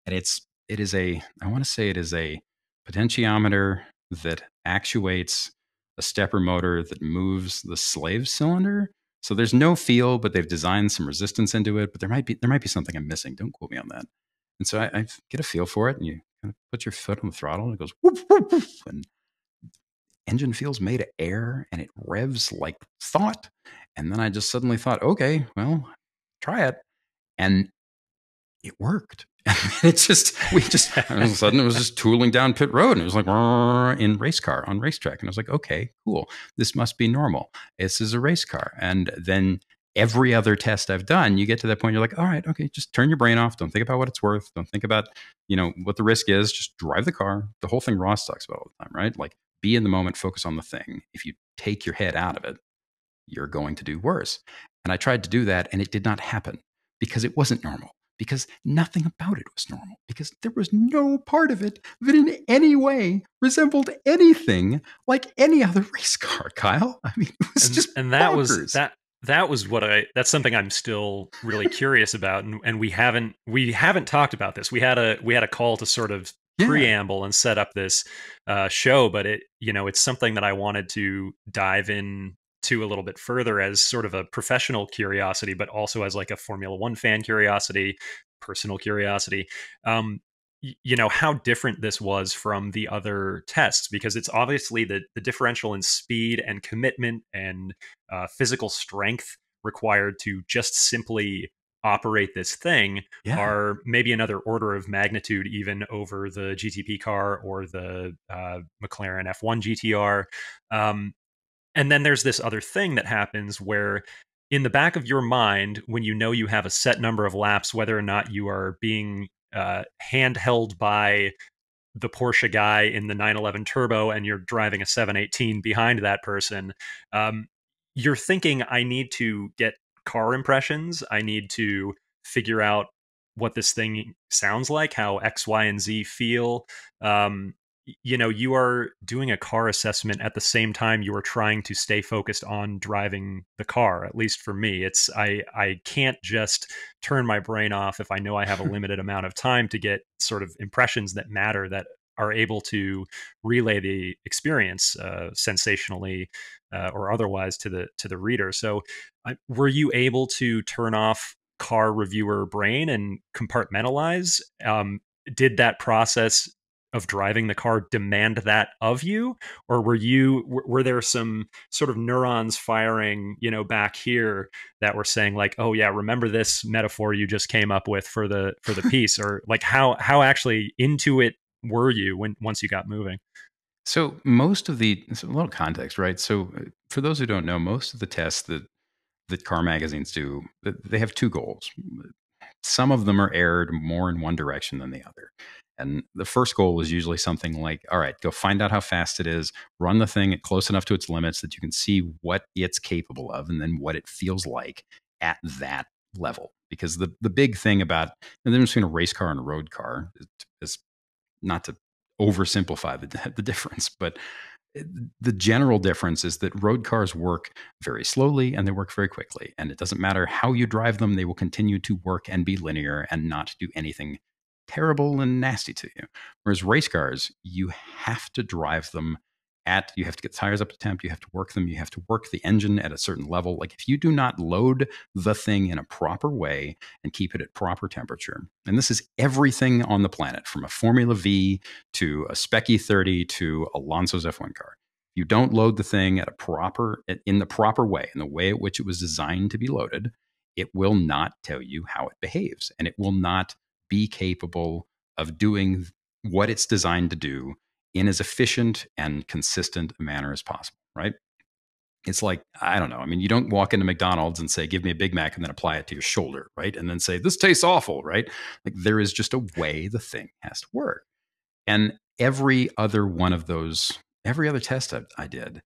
And I want to say it is a potentiometer that actuates a stepper motor that moves the slave cylinder. So there's no feel, but they've designed some resistance into it. But there might be something I'm missing. Don't quote me on that. And so I get a feel for it, and you kind of put your foot on the throttle, and it goes whoop, whoop, whoop, and engine feels made of air, and it revs like thought. And then I just suddenly thought, okay, well, try it, and it worked. It's just, all of a sudden it was just tooling down pit road, and it was like in race car on racetrack. And I was like, okay, cool. This must be normal. This is a race car. And then every other test I've done, you get to that point, you're like, all right, okay, just turn your brain off. Don't think about what it's worth. Don't think about, what the risk is. Just drive the car. The whole thing Ross talks about all the time, right? Like, be in the moment, focus on the thing. If you take your head out of it, you're going to do worse. And I tried to do that, and it did not happen because it wasn't normal. Because nothing about it was normal, because there was no part of it that in any way resembled anything like any other race car, Kyle. I mean, it was just and bonkers. that was that's something I'm still really curious about, and we haven't talked about this. We had a call to sort of preamble and set up this show, but it's something that I wanted to dive in to a little bit further as sort of a professional curiosity, but also as like a Formula One fan curiosity, personal curiosity. How different this was from the other tests, because it's obviously the differential in speed and commitment and physical strength required to just simply operate this thing are maybe another order of magnitude even over the GTP car or the McLaren F1 GTR. And then there's this other thing that happens where in the back of your mind, when you have a set number of laps, whether or not you are being handheld by the Porsche guy in the 911 Turbo and you're driving a 718 behind that person, you're thinking, I need to get car impressions. I need to figure out what this thing sounds like, how X, Y, and Z feel. You are doing a car assessment at the same time you are trying to stay focused on driving the car. At least for me, it's I can't just turn my brain off if I know I have a limited amount of time to get sort of impressions that matter, that are able to relay the experience sensationally or otherwise to the reader. So were you able to turn off car reviewer brain and compartmentalize? Did that process of driving the car demand that of you, or were there some sort of neurons firing back here that were saying like, oh yeah, remember this metaphor you just came up with for the piece? Or like how actually into it were you once you got moving? So a little context, right? So for those who don't know, most of the tests that car magazines do, they have two goals. Some of them are aired more in one direction than the other. And the first goal is usually something like, all right, go find out how fast it is, run the thing at close enough to its limits that you can see what it's capable of, and then what it feels like at that level. Because the big thing about the difference between a race car and a road car is not to oversimplify the difference, but the general difference is that road cars work very slowly and they work very quickly. And it doesn't matter how you drive them, they will continue to work and be linear and not do anything terrible and nasty to you. Whereas race cars, you have to drive them you have to get tires up to temp, you have to work them, you have to work the engine at a certain level. Like if you do not load the thing in a proper way and keep it at proper temperature, and this is everything on the planet, from a Formula V to a Spec E30 to Alonso's F1 car. You don't load the thing in the proper way, in the way at which it was designed to be loaded, it will not tell you how it behaves, and it will not be capable of doing what it's designed to do in as efficient and consistent a manner as possible, right? it's like, I don't know. I mean, you don't walk into McDonald's and say, give me a Big Mac and then apply it to your shoulder, right? And then say, this tastes awful, right? Like there is just a way the thing has to work. And every other one of those, every other test I did,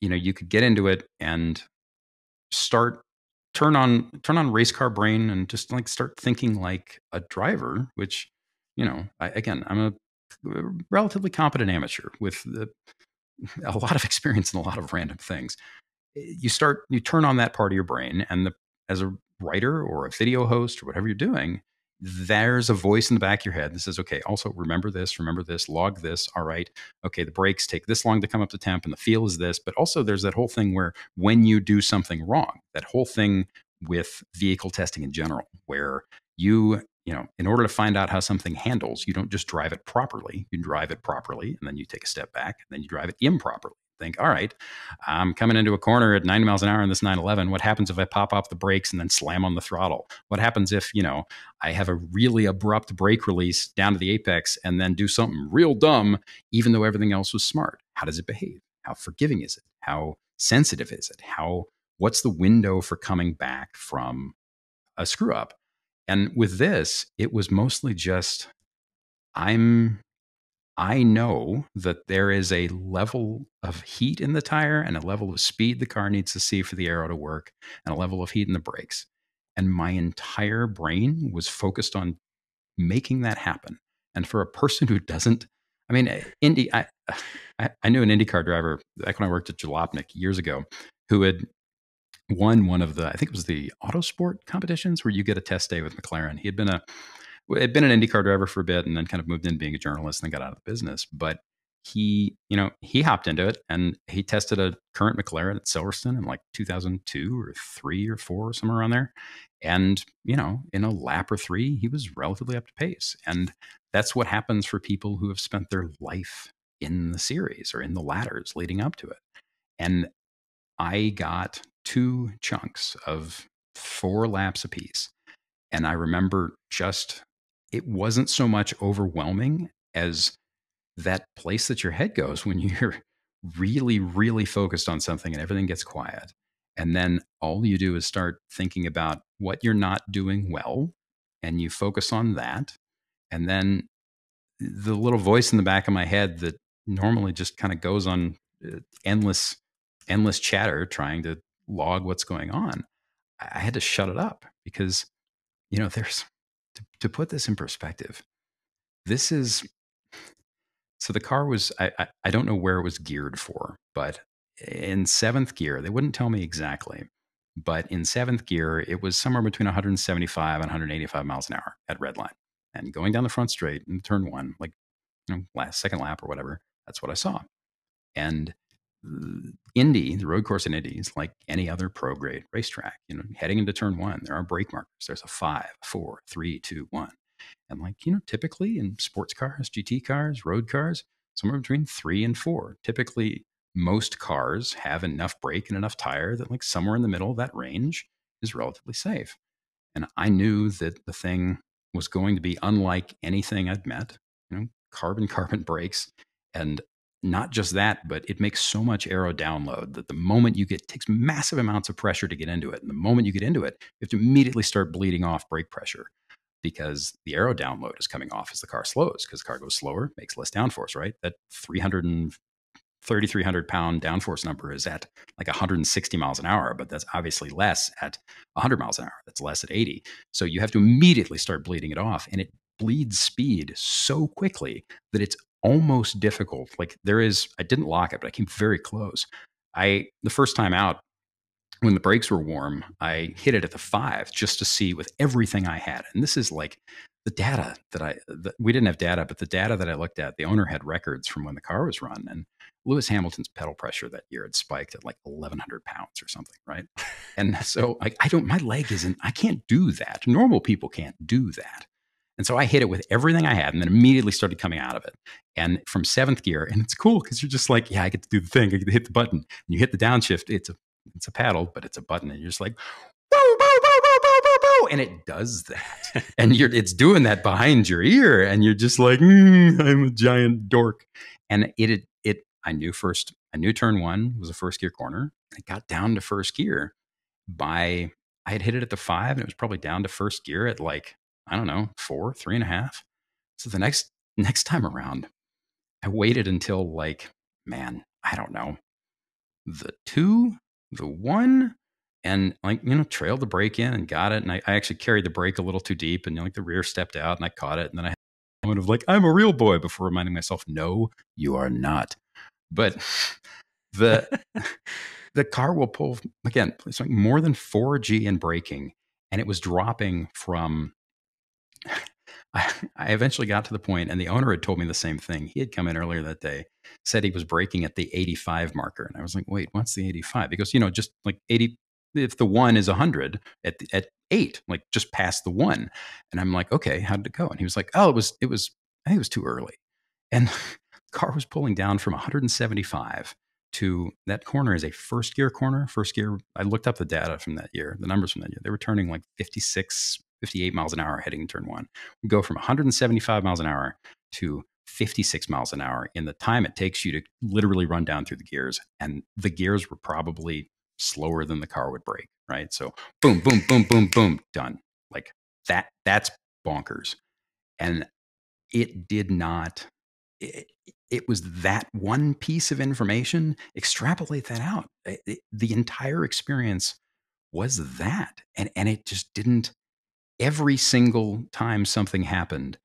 you know, you could get into it and turn on race car brain and just like start thinking like a driver, which, you know, I'm a relatively competent amateur with a lot of experience in a lot of random things. You turn on that part of your brain, and as a writer or a video host or whatever you're doing, there's a voice in the back of your head that says, okay, also remember this, log this. All right. Okay. The brakes take this long to come up to temp and the feel is this, but also there's that whole thing where when you do something wrong, that whole thing with vehicle testing in general, where you know, in order to find out how something handles, you don't just drive it properly. You drive it properly, and then you take a step back, and then you drive it improperly. Think, all right, I'm coming into a corner at 90 miles an hour in this 911. What happens if I pop off the brakes and then slam on the throttle? What happens if, you know, I have a really abrupt brake release down to the apex and then do something real dumb, even though everything else was smart? How does it behave? How forgiving is it? How sensitive is it? What's the window for coming back from a screw up? And with this, it was mostly just, I know that there is a level of heat in the tire and a level of speed the car needs to see for the aero to work, and a level of heat in the brakes. And my entire brain was focused on making that happen. And for a person who doesn't, I mean, I knew an IndyCar driver back when I worked at Jalopnik years ago who had won one of the, I think it was the Autosport competitions where you get a test day with McLaren. He had been an IndyCar driver for a bit and then kind of moved into being a journalist and then got out of the business. But he hopped into it and he tested a current McLaren at Silverstone in like 2002 or 3 or 4, somewhere around there. And, you know, in a lap or 3, he was relatively up to pace. And that's what happens for people who have spent their life in the series or in the ladders leading up to it. And I got 2 chunks of 4 laps apiece. And I remember it wasn't so much overwhelming as that place that your head goes when you're really, really focused on something and everything gets quiet. And then all you do is start thinking about what you're not doing well, and you focus on that. And then the little voice in the back of my head that normally just kind of goes on endless chatter trying to log what's going on, I had to shut it up because, you know, to put this in perspective, so the car was, I don't know where it was geared for, but in 7th gear, they wouldn't tell me exactly, but in 7th gear, it was somewhere between 175 and 185 miles an hour at red line. And going down the front straight in turn 1, like, you know, second lap or whatever, that's what I saw. And Indy, the road course in Indy, is like any other pro grade racetrack. You know, heading into turn 1, there are brake markers. There's a 5, 4, 3, 2, 1. And like, you know, typically in sports cars, GT cars, road cars, somewhere between 3 and 4. Typically, most cars have enough brake and enough tire that like somewhere in the middle of that range is relatively safe. And I knew that the thing was going to be unlike anything I'd met, you know, carbon brakes. And not just that, but it makes so much aero download that the moment it takes massive amounts of pressure to get into it. And the moment you get into it, you have to immediately start bleeding off brake pressure because the aero download is coming off as the car slows, because the car goes slower, makes less downforce, right? That 3,300 pound downforce number is at like 160 miles an hour, but that's obviously less at 100 miles an hour. That's less at 80. So you have to immediately start bleeding it off, and it bleeds speed so quickly that it's almost difficult. Like I didn't lock it, but I came very close. The first time out, when the brakes were warm, I hit it at the 5 just to see with everything I had. And this is like the data we didn't have data, but the data that I looked at, the owner had records from when the car was run. And Lewis Hamilton's pedal pressure that year had spiked at like 1,100 pounds or something, right? And so like, I can't do that. Normal people can't do that. And so I hit it with everything I had and then immediately started coming out of it. And from 7th gear, and it's cool because you're just like, yeah, I get to do the thing. I get to hit the button. And you hit the downshift. It's a paddle, but it's a button. And you're just like, whoa, whoa, whoa, whoa, whoa, whoa, whoa. And it does that. And it's doing that behind your ear. And you're just like, I'm a giant dork. And I knew turn one was a first gear corner. I got down to first gear I had hit it at the 5, and it was probably down to first gear at like, I don't know, 4, 3.5. So the next time around, I waited until like, man, I don't know, the 2, the 1, and like, trailed the brake in and got it. And I actually carried the brake a little too deep, and like the rear stepped out and I caught it. And then I had a moment of like, I'm a real boy, before reminding myself, no, you are not. But the the car will pull, again, it's like more than 4G in braking, and it was dropping from. I eventually got to the point, and the owner had told me the same thing. He had come in earlier that day, said he was braking at the 85 marker, and I was like, "Wait, what's the 85?" Because just like 80, if the 1 is 100 at 8, like just past the 1, and I'm like, "Okay, how did it go?" And he was like, "Oh, it was. I think it was too early," and the car was pulling down from 175 to that corner is a first gear corner. First gear, I looked up the data from that year, the numbers from that year. They were turning like 56, 58 miles an hour heading turn one. We go from 175 miles an hour to 56 miles an hour in the time it takes you to literally run down through the gears. And the gears were probably slower than the car would brake, right? So boom, boom, boom, boom, boom, done. Like that's bonkers. And it did not, it was that one piece of information. Extrapolate that out. The entire experience was that. And it just didn't, every single time something happened,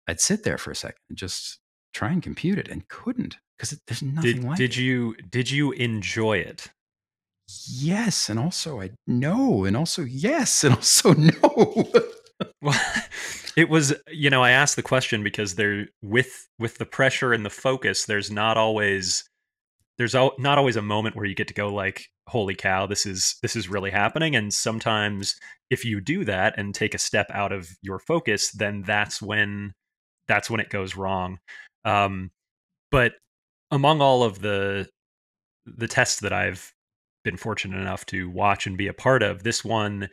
I'd sit there for a second and just try and compute it, and couldn't, because there's nothing like it. Did you enjoy it? Yes. And also no. And also yes. And also no. Well, it was, I asked the question because there, with the pressure and the focus, there's not always a moment where you get to go like, holy cow, this is really happening. And sometimes if you do that and take a step out of your focus, then that's when it goes wrong. But among all of the tests that I've been fortunate enough to watch and be a part of, this one,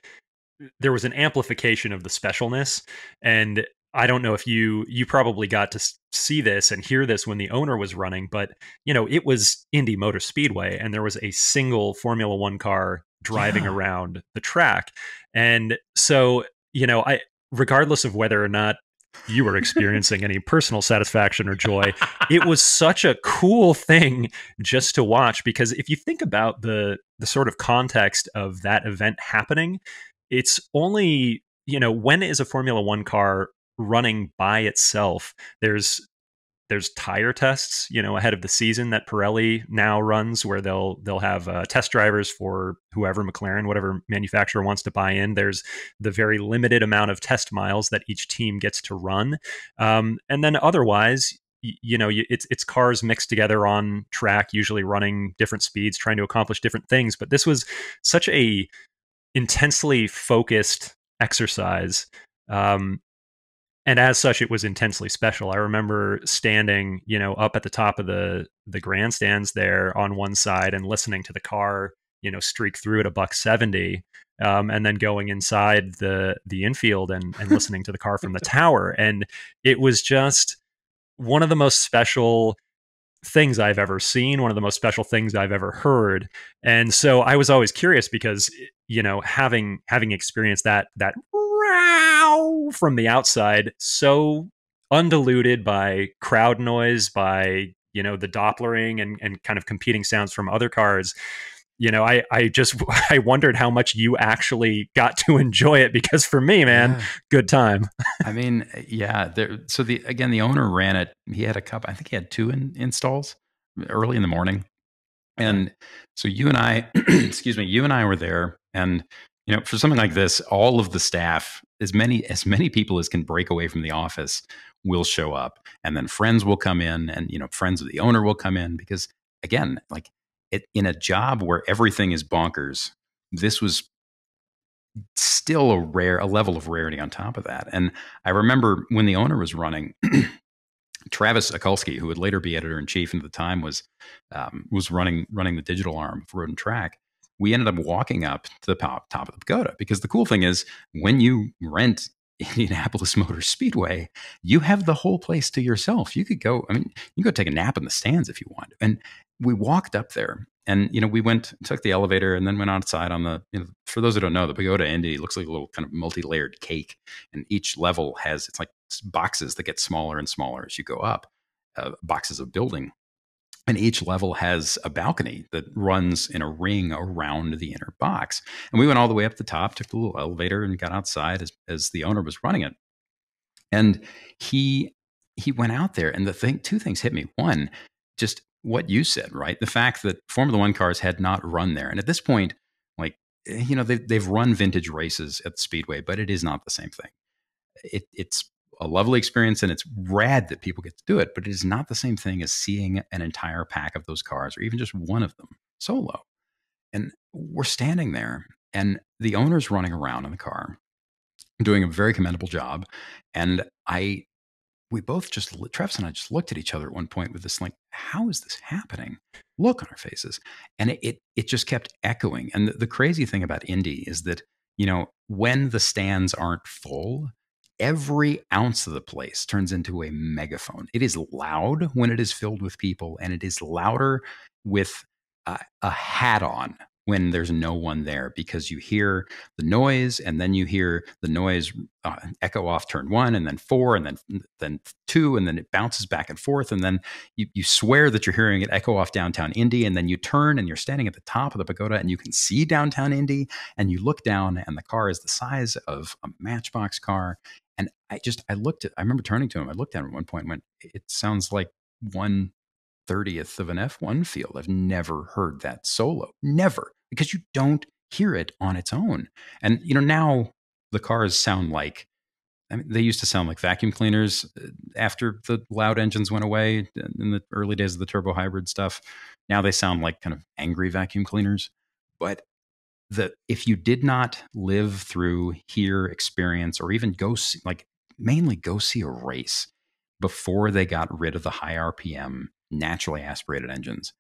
there was an amplification of the specialness. And I don't know if you probably got to see this and hear this when the owner was running, but it was Indy Motor Speedway, and there was a single Formula One car driving around the track. And so, regardless of whether or not you were experiencing any personal satisfaction or joy, it was such a cool thing just to watch, because if you think about the sort of context of that event happening, it's only, when is a Formula One car running by itself? There's tire tests, ahead of the season that Pirelli now runs, where they'll have test drivers for whoever, McLaren, whatever manufacturer wants to buy in. There's the very limited amount of test miles that each team gets to run, and then otherwise, it's cars mixed together on track, usually running different speeds, trying to accomplish different things. But this was such a intensely focused exercise. And as such, it was intensely special. I remember standing, up at the top of the grandstands there on one side and listening to the car, streak through at $170, and then going inside the infield and listening to the car from the tower. And it was just one of the most special things I've ever seen, one of the most special things I've ever heard. And so I was always curious because, having experienced that row from the outside, so undiluted by crowd noise, by, the Dopplering and kind of competing sounds from other cars, I wondered how much you actually got to enjoy it, because for me, man, good time. I mean, yeah. So the owner ran it. He had a couple, I think he had 2 installs early in the morning. And so you and I, excuse me, you and I were there, and, for something like this, all of the staff, as many people as can break away from the office, will show up, and then friends will come in, and, friends of the owner will come in, because again, like, in a job where everything is bonkers, this was still a level of rarity on top of that. And I remember when the owner was running, Travis Akulski, who would later be editor-in-chief, and at the time was running the digital arm of Road and Track. We ended up walking up to the top of the pagoda, because the cool thing is, when you rent Indianapolis Motor Speedway, you have the whole place to yourself. You could go, I mean, you can go take a nap in the stands if you want. And we walked up there and, we took the elevator and then went outside on the, for those who don't know, the Pagoda Indy looks like a little kind of multi-layered cake. And each level has, it's like boxes that get smaller and smaller as you go up, boxes of building. And each level has a balcony that runs in a ring around the inner box. And we went all the way up the top, took the little elevator and got outside as the owner was running it. And he went out there and two things hit me. One, just what you said, right? The fact that Formula One cars had not run there. And at this point, like, they've run vintage races at the Speedway, but it is not the same thing. It's a lovely experience and it's rad that people get to do it, but it is not the same thing as seeing an entire pack of those cars or even just one of them solo. And we're standing there and the owner's running around in the car doing a very commendable job. And we both Travis and I just looked at each other at one point with this, like, how is this happening? Look on our faces. And it just kept echoing. And the crazy thing about Indy is that, when the stands aren't full, every ounce of the place turns into a megaphone. It is loud when it is filled with people, and it is louder with a hat on when there's no one there, because you hear the noise and then you hear the noise echo off turn 1 and then 4 and then 2, and then it bounces back and forth. And then you swear that you're hearing it echo off downtown Indy, and then you turn and you're standing at the top of the pagoda and you can see downtown Indy, and you look down and the car is the size of a Matchbox car. And I remember turning to him, I looked at him at one point and went, it sounds like 1/30th of an F1 field. I've never heard that solo. Never. Because you don't hear it on its own. And, now the cars sound like, they used to sound like vacuum cleaners after the loud engines went away in the early days of the turbo hybrid stuff. Now they sound like kind of angry vacuum cleaners. But if you did not live through, hear, experience, or even mainly go see a race before they got rid of the high RPM, naturally aspirated engines,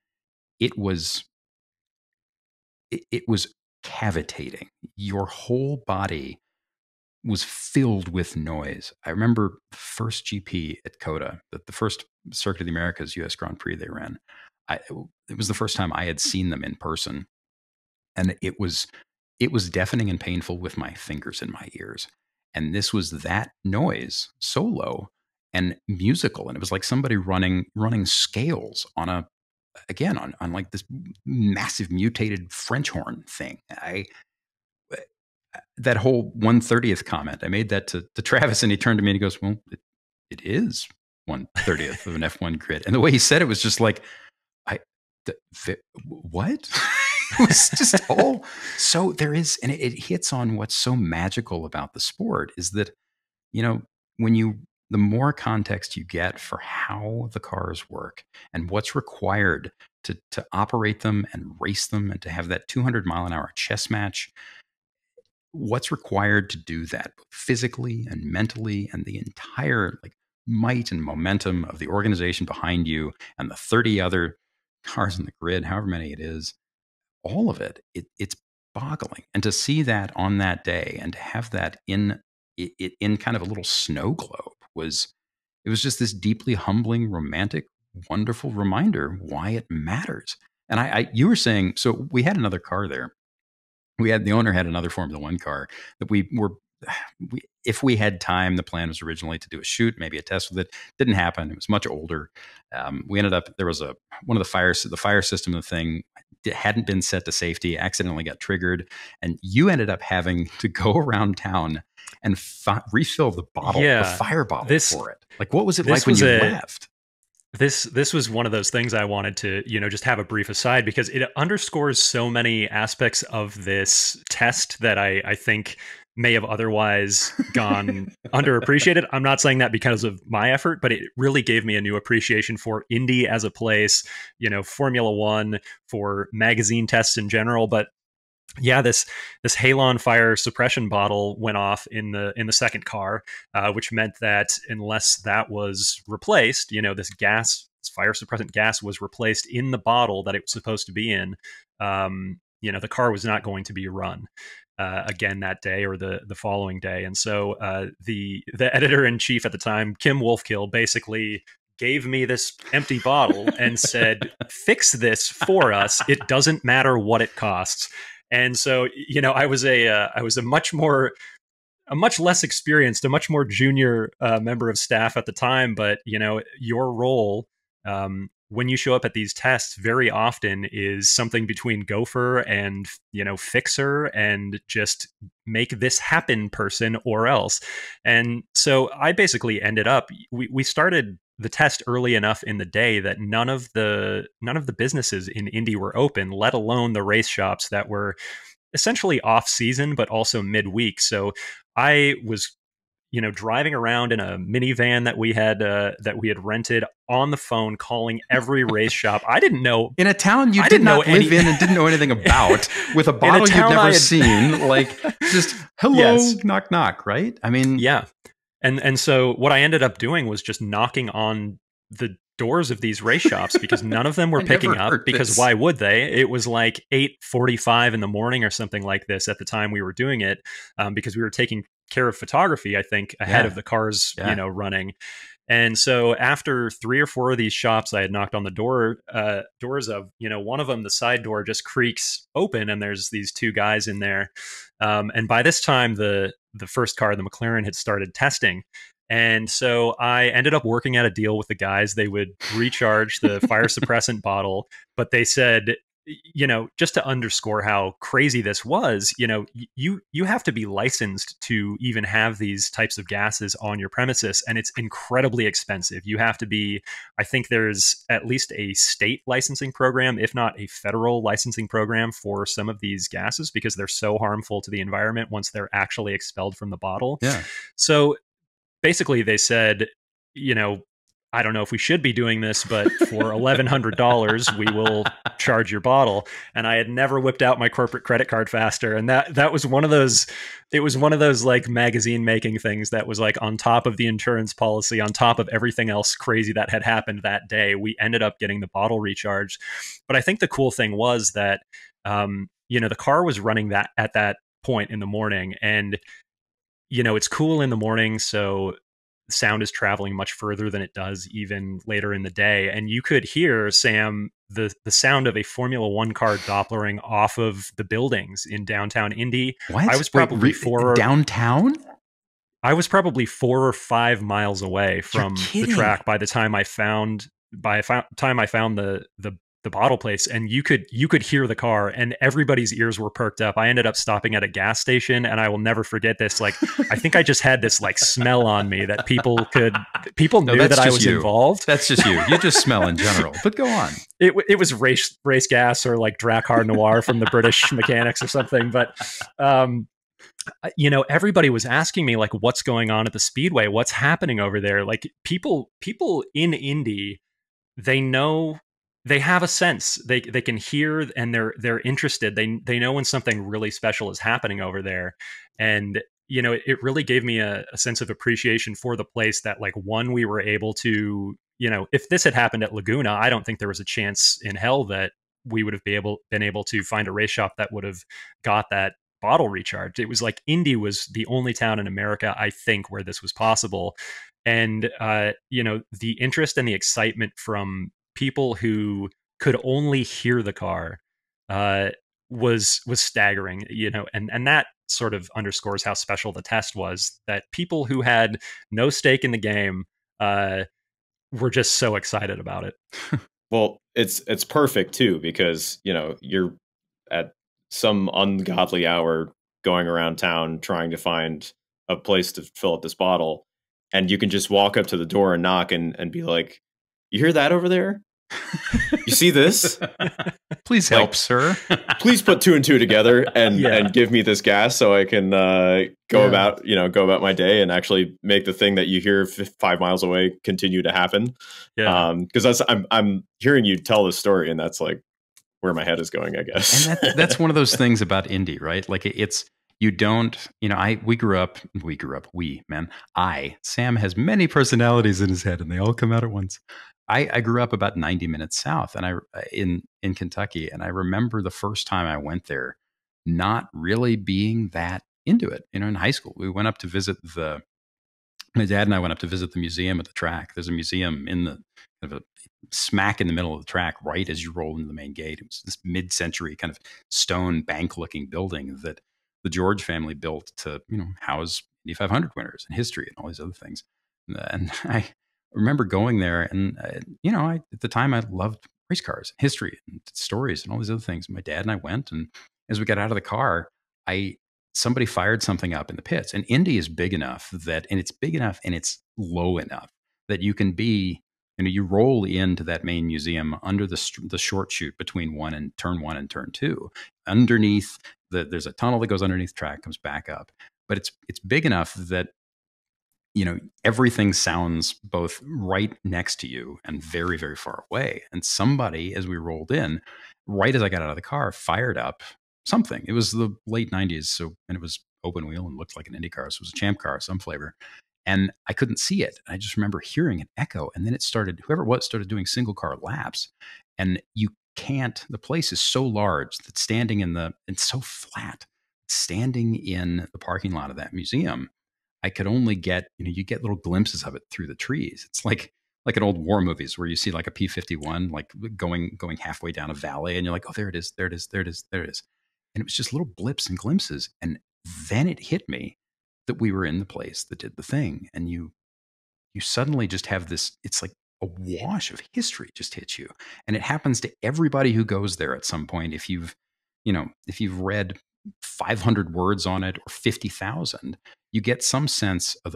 it was cavitating. Your whole body was filled with noise. I remember the first GP at COTA, the first Circuit of the Americas US Grand Prix they ran. It was the first time I had seen them in person. And it was deafening and painful with my fingers in my ears. And this was that noise, solo and musical. And it was like somebody running scales on like this massive mutated French horn thing. That whole 1/30th comment, I made that to Travis, and he turned to me and he goes, well, it is 1/30th of an F1 grid. And the way he said it was just like, what? It was just all. So there is, and it hits on what's so magical about the sport is that, the more context you get for how the cars work and what's required to operate them and race them and to have that 200-mile-an-hour chess match, what's required to do that physically and mentally, and the entire might and momentum of the organization behind you and the 30 other cars in the grid, however many it is, all of it's boggling. And to see that on that day and to have that in kind of a little snow globe was just this deeply humbling, romantic, wonderful reminder why it matters. And you were saying, so we had another car there. The owner had another Formula One car that if we had time, the plan was originally to do a shoot, maybe a test with it. Didn't happen. It was much older. We ended up, there was one of the fire system of the thing hadn't been set to safety, accidentally got triggered. And you ended up having to go around town and refill the bottle, the fire bottle for it. Like, what was it like when you left? This was one of those things I wanted to, just have a brief aside, because it underscores so many aspects of this test that I think may have otherwise gone underappreciated. I'm not saying that because of my effort, but it really gave me a new appreciation for Indy as a place, Formula One, for magazine tests in general. But yeah, this halon fire suppression bottle went off in the second car, which meant that unless that was replaced, this fire suppressant gas was replaced in the bottle that it was supposed to be in. The car was not going to be run. again that day or the following day. And so the editor in chief at the time, Kim Wolfkill, basically gave me this empty bottle and said, "Fix this for us. It doesn't matter what it costs." And so, I was a much less experienced, a much more junior member of staff at the time. But your role when you show up at these tests very often is something between gopher and fixer and just make this happen person or else. And so I basically ended up. We started the test early enough in the day that none of the businesses in Indy were open, let alone the race shops that were essentially off season, but also midweek. So I was, driving around in a minivan that we had rented on the phone, calling every race shop. I didn't know in a town you did not live in and didn't know anything about, with a bottle you'd never seen, like just hello, yes. Knock knock, right? I mean, yeah. And so what I ended up doing was just knocking on the doors of these race shops because none of them were picking up, because why would they? It was like 8:45 in the morning or something like this at the time we were doing it, because we were taking care of photography, I think, ahead of the cars, running. And so after 3 or 4 of these shops, I had knocked on the doors of, one of them, the side door just creaks open and there's these 2 guys in there. And by this time, the first car, the McLaren, had started testing. And so I ended up working out a deal with the guys. They would recharge the fire suppressant bottle, but they said, just to underscore how crazy this was, you have to be licensed to even have these types of gases on your premises, and it's incredibly expensive. You have to be, I think there's at least a state licensing program, if not a federal licensing program for some of these gases, because they're so harmful to the environment once they're actually expelled from the bottle. Yeah. So basically they said, I don't know if we should be doing this, but for $1,100, we will charge your bottle. And I had never whipped out my corporate credit card faster. And that was one of those, it was one of those like magazine making things that was like on top of the insurance policy, on top of everything else crazy that had happened that day. We ended up getting the bottle recharged. But I think the cool thing was that, the car was running that at that point in the morning, and, it's cool in the morning. So sound is traveling much further than it does even later in the day. And you could hear, Sam, the sound of a Formula One car Dopplering off of the buildings in downtown Indy. What? I was probably downtown? I was probably 4 or 5 miles away from the track by the time I found the bottle place, and you could hear the car, and everybody's ears were perked up. I ended up stopping at a gas station, and I will never forget this. Like, I think I just had this like smell on me that people knew that I was involved. That's just you. You just smell in general. But go on. It was race gas or like Drakkar Noir from the British mechanics or something. But everybody was asking me like, what's going on at the Speedway? What's happening over there? Like people in Indy, they know. They have a sense. They can hear, and they're interested. They know when something really special is happening over there, and it really gave me a sense of appreciation for the place. That like, one, we were able to, if this had happened at Laguna, I don't think there was a chance in hell that we would have been able to find a race shop that would have got that bottle recharged. It was like Indy was the only town in America, I think, where this was possible, and the interest and the excitement from people who could only hear the car was staggering, and that sort of underscores how special the test was, that people who had no stake in the game were just so excited about it. Well, it's perfect too, because you're at some ungodly hour going around town trying to find a place to fill up this bottle, and you can just walk up to the door and knock and be like, "You hear that over there? You see this? Please help, sir. Please put 2 and 2 together and give me this gas so I can go about my day and actually make the thing that you hear 5 miles away continue to happen." Yeah. Because I'm hearing you tell this story, and that's like where my head is going, I guess. And that's one of those things about Indy, right? Like you don't, Sam has many personalities in his head, and they all come out at once. I grew up about 90 minutes south, and in Kentucky, and I remember the first time I went there, not really being that into it. In high school, we went up to visit my dad and I went up to visit the museum at the track. There's a museum in the kind of a smack in the middle of the track, right as you roll into the main gate. It was this mid-century kind of stone bank-looking building that the George family built to, house Indy 500 winners and history and all these other things. And I remember going there, and at the time I loved race cars, history, and stories, and all these other things. My dad and I went, and as we got out of the car, somebody fired something up in the pits. And Indy is big enough and it's low enough that you can be, you roll into that main museum under the short chute between turn one and turn two. Underneath, there's a tunnel that goes underneath the track, comes back up. But it's big enough that, everything sounds both right next to you and very, very far away. And somebody, as we rolled in, right as I got out of the car, fired up something. It was the late 90s, and it was open wheel and looked like an Indy car. So it was a champ car of some flavor. And I couldn't see it. I just remember hearing an echo. And then whoever it was started doing single car laps. And the place is so large that it's so flat, standing in the parking lot of that museum, I could only get, you get little glimpses of it through the trees. It's like in old war movies where you see like a P-51 like going halfway down a valley, and you're like, oh, there it is, there it is, there it is, there it is. And it was just little blips and glimpses. And then it hit me that we were in the place that did the thing. And you suddenly just have this, it's like a wash of history just hits you. And it happens to everybody who goes there at some point. If you've read 500 words on it or 50,000, you get some sense of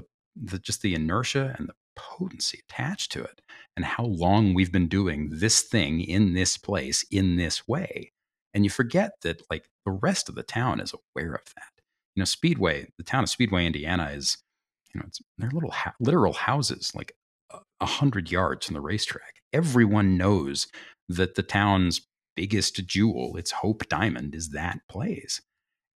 just the inertia and the potency attached to it, and how long we've been doing this thing in this place in this way. And you forget that like the rest of the town is aware of that. Speedway, the town of Speedway, Indiana is, they're little literal houses like 100 yards from the racetrack. Everyone knows that the town's biggest jewel, its Hope Diamond, is that place.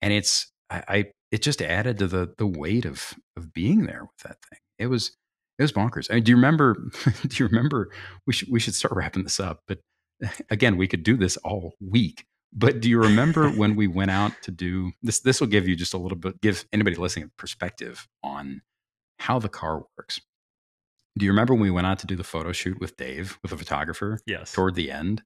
And it just added to the weight of being there with that thing. It was bonkers. I mean, do you remember? We should start wrapping this up. But again, we could do this all week. But do you remember when we went out to do this? This will give you just a little bit, give anybody listening a perspective on how the car works. Do you remember when we went out to do the photo shoot with Dave, with a photographer? Yes. Toward the end.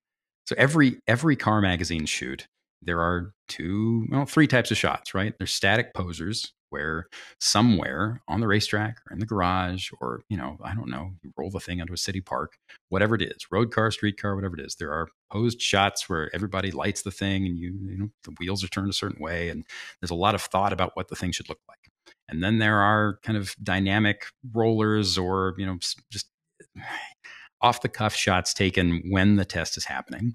So every car magazine shoot, there are three types of shots, right? There's static posers, where somewhere on the racetrack or in the garage, or, I don't know, you roll the thing onto a city park, whatever it is, road car, street car, whatever it is. There are posed shots where everybody lights the thing, and the wheels are turned a certain way. And there's a lot of thought about what the thing should look like. And then there are kind of dynamic rollers, or, just off the cuff shots taken when the test is happening.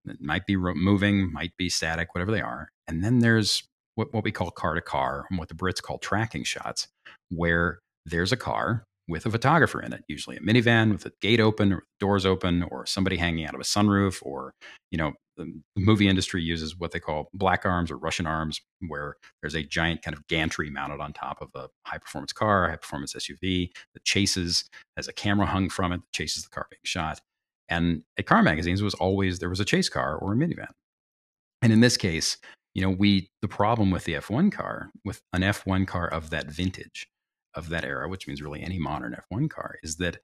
It might be moving, might be static, whatever they are. And then there's what we call car to car, and what the Brits call tracking shots, where there's a car with a photographer in it, usually a minivan with a gate open or doors open, or somebody hanging out of a sunroof, or, the movie industry uses what they call black arms or Russian arms, where there's a giant kind of gantry mounted on top of a high performance car, a high performance SUV that has a camera hung from it that chases the car being shot. And at car magazines, there was a chase car or a minivan. And in this case, the problem with the F1 car, with an F1 car of that vintage, of that era, which means really any modern F1 car, is that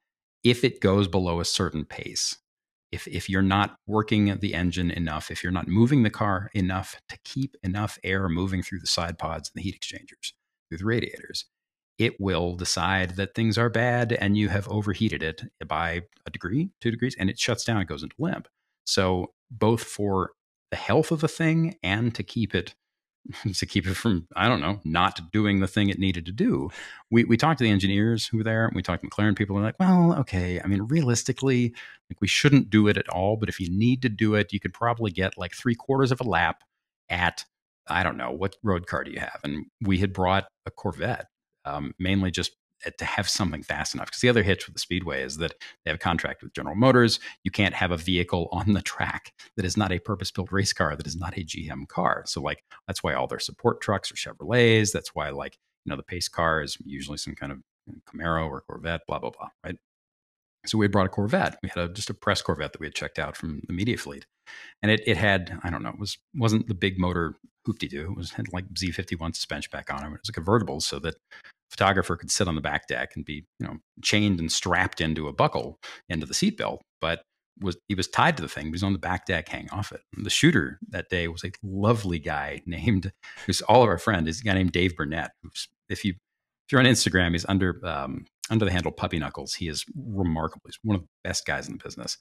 if it goes below a certain pace, if you're not working the engine enough, if you're not moving the car enough to keep enough air moving through the side pods and the heat exchangers, through the radiators, it will decide that things are bad and you have overheated it by a degree, 2 degrees, and it shuts down, it goes into limp. So both for the health of the thing and to keep it from, I don't know, not doing the thing it needed to do. We talked to the engineers who were there, and we talked to McLaren people, and they're like, well, okay, I mean, realistically, like, we shouldn't do it at all, but if you need to do it, you could probably get like 3/4 of a lap at, I don't know, what road car do you have? And we had brought a Corvette, mainly just to have something fast enough. Because the other hitch with the Speedway is that they have a contract with General Motors. You can't have a vehicle on the track that is not a purpose-built race car, that is not a GM car. So like, that's why all their support trucks are Chevrolets. That's why, like, the pace car is usually some kind of Camaro or Corvette, blah, blah, blah, right? So we had brought a Corvette. We had just a press Corvette that we had checked out from the media fleet. And it had, I don't know, wasn't the big motor hoop-de-doo. Had like Z51 suspension back on it. It was a convertible so that photographer could sit on the back deck and be, chained and strapped into a buckle into the seatbelt. But he was tied to the thing. He was on the back deck hanging off it. And the shooter that day was a lovely guy who's all of our friend, is a guy named Dave Burnett. Who's, if you're on Instagram, he's under the handle Puppy Knuckles. He is remarkable. He's one of the best guys in the business.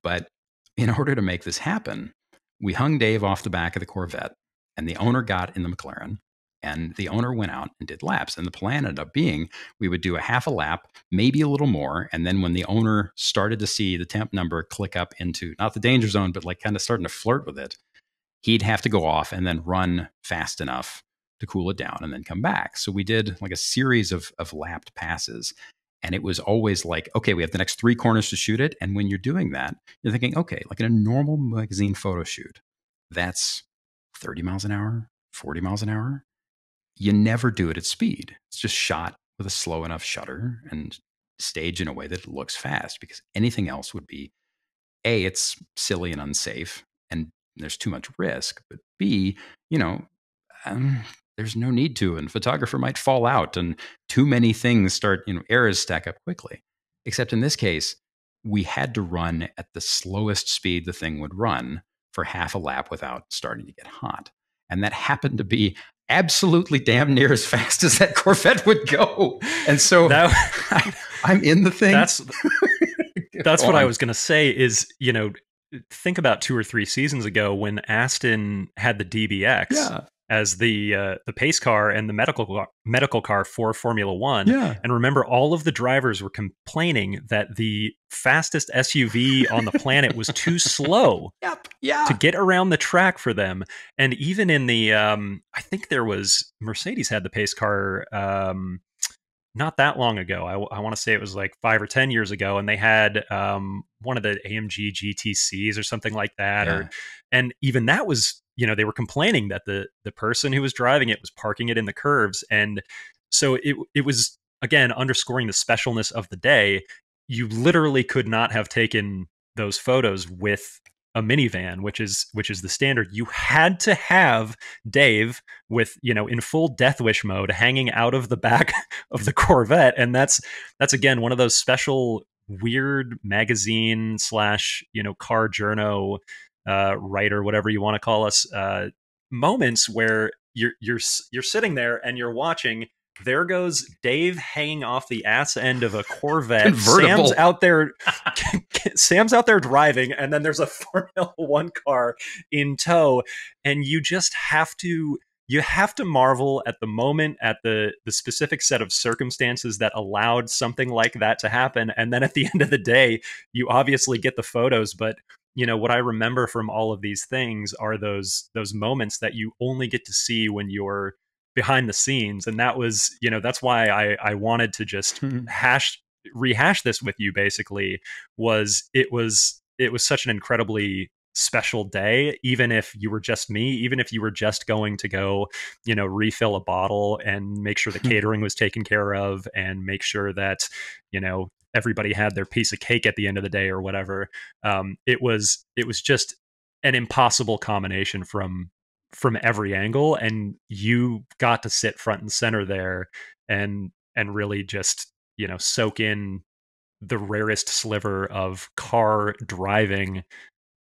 But in order to make this happen, we hung Dave off the back of the Corvette, and the owner got in the McLaren, and the owner went out and did laps. And the plan ended up being we would do a half a lap, maybe a little more. And then when the owner started to see the temp number click up into not the danger zone, but like kind of starting to flirt with it, he'd have to go off and then run fast enough to cool it down and then come back. So we did like a series of lapped passes. And it was always like, okay, we have the next 3 corners to shoot it. And when you're doing that, you're thinking, okay, like in a normal magazine photo shoot, that's 30 miles an hour, 40 miles an hour. You never do it at speed. It's just shot with a slow enough shutter and staged in a way that it looks fast, because anything else would be, A, it's silly and unsafe, and there's too much risk. But B, there's no need to, and photographer might fall out, and too many things start, errors stack up quickly. Except in this case, we had to run at the slowest speed the thing would run for half a lap without starting to get hot. And that happened to be absolutely damn near as fast as that Corvette would go. And so I'm in the thing. That's what I was going to say is, think about 2 or 3 seasons ago when Aston had the DBX as the pace car and the medical car for Formula One. Yeah. And remember, all of the drivers were complaining that the fastest SUV on the planet was too slow to get around the track for them. And even in the, I think Mercedes had the pace car not that long ago. I want to say it was like 5 or 10 years ago, and they had one of the AMG GTCs or something like that. And even that was, they were complaining that the person who was driving it was parking it in the curves. And so it was, again, underscoring the specialness of the day. You literally could not have taken those photos with a minivan, which is the standard. You had to have Dave with, in full Death Wish mode hanging out of the back of the Corvette. And that's again, one of those special weird magazine / car journo writer, whatever you want to call us, moments where you're sitting there and you're watching. There goes Dave hanging off the ass end of a Corvette. Convertible. Sam's out there driving, and then there's a Formula One car in tow, and you just have to marvel at the moment, at the specific set of circumstances that allowed something like that to happen. And then at the end of the day, you obviously get the photos, but what I remember from all of these things are those moments that you only get to see when you're behind the scenes. And that was, that's why I wanted to just rehash this with you. Basically, it was such an incredibly special day, even if you were just me, even if you were just going to go, refill a bottle and make sure the catering was taken care of and make sure that, everybody had their piece of cake at the end of the day or whatever. It was just an impossible combination from every angle, and you got to sit front and center there and really just soak in the rarest sliver of car driving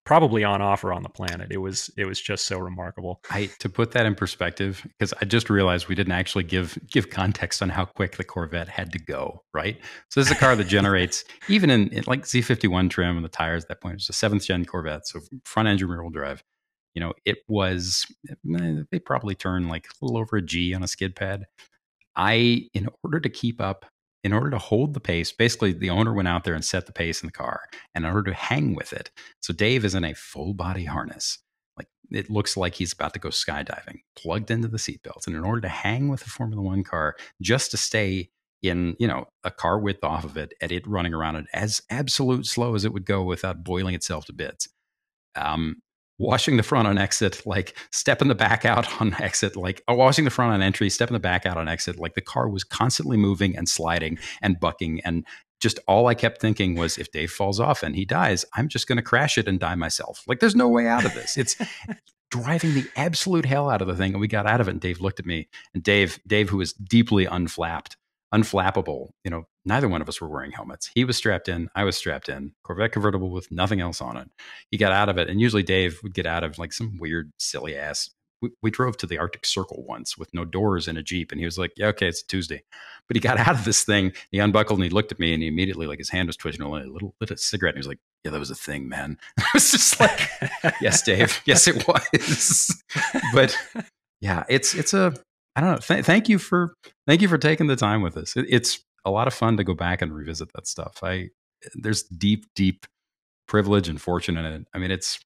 probably on offer on the planet. It was just so remarkable. To put that in perspective, because I just realized we didn't actually give context on how quick the Corvette had to go, right? So this is a car that generates, even in like Z51 trim and the tires at that point, it was a 7th gen Corvette, so front engine rear wheel drive. They probably turn like a little over a G on a skid pad. In order to hold the pace, basically the owner went out there and set the pace in the car, and in order to hang with it. So Dave is in a full body harness. Like it looks like he's about to go skydiving, plugged into the seatbelts. And in order to hang with a Formula One car, just to stay in, a car width off of it, at it running around it as absolute slow as it would go without boiling itself to bits. Washing the front on exit, like stepping the back out on exit, like washing the front on entry, stepping the back out on exit. Like the car was constantly moving and sliding and bucking. And just all I kept thinking was, if Dave falls off and he dies, I'm just going to crash it and die myself. Like, there's no way out of this. It's driving the absolute hell out of the thing. And we got out of it, and Dave looked at me, and Dave, who was deeply unflappable, neither one of us were wearing helmets. He was strapped in. I was strapped in. Corvette convertible with nothing else on it. He got out of it. And usually Dave would get out of like some weird, silly ass. We drove to the Arctic Circle once with no doors in a Jeep. And he was like, yeah, okay, it's a Tuesday. But he got out of this thing. He unbuckled and he looked at me, and he immediately, like, his hand was twitching a little lit a cigarette. And he was like, yeah, that was a thing, man. I was just like, yes, Dave. Yes, it was. But yeah, it's a, I don't know. Thank you for taking the time with us. It's a lot of fun to go back and revisit that stuff. There's deep privilege and fortune in it. I mean, it's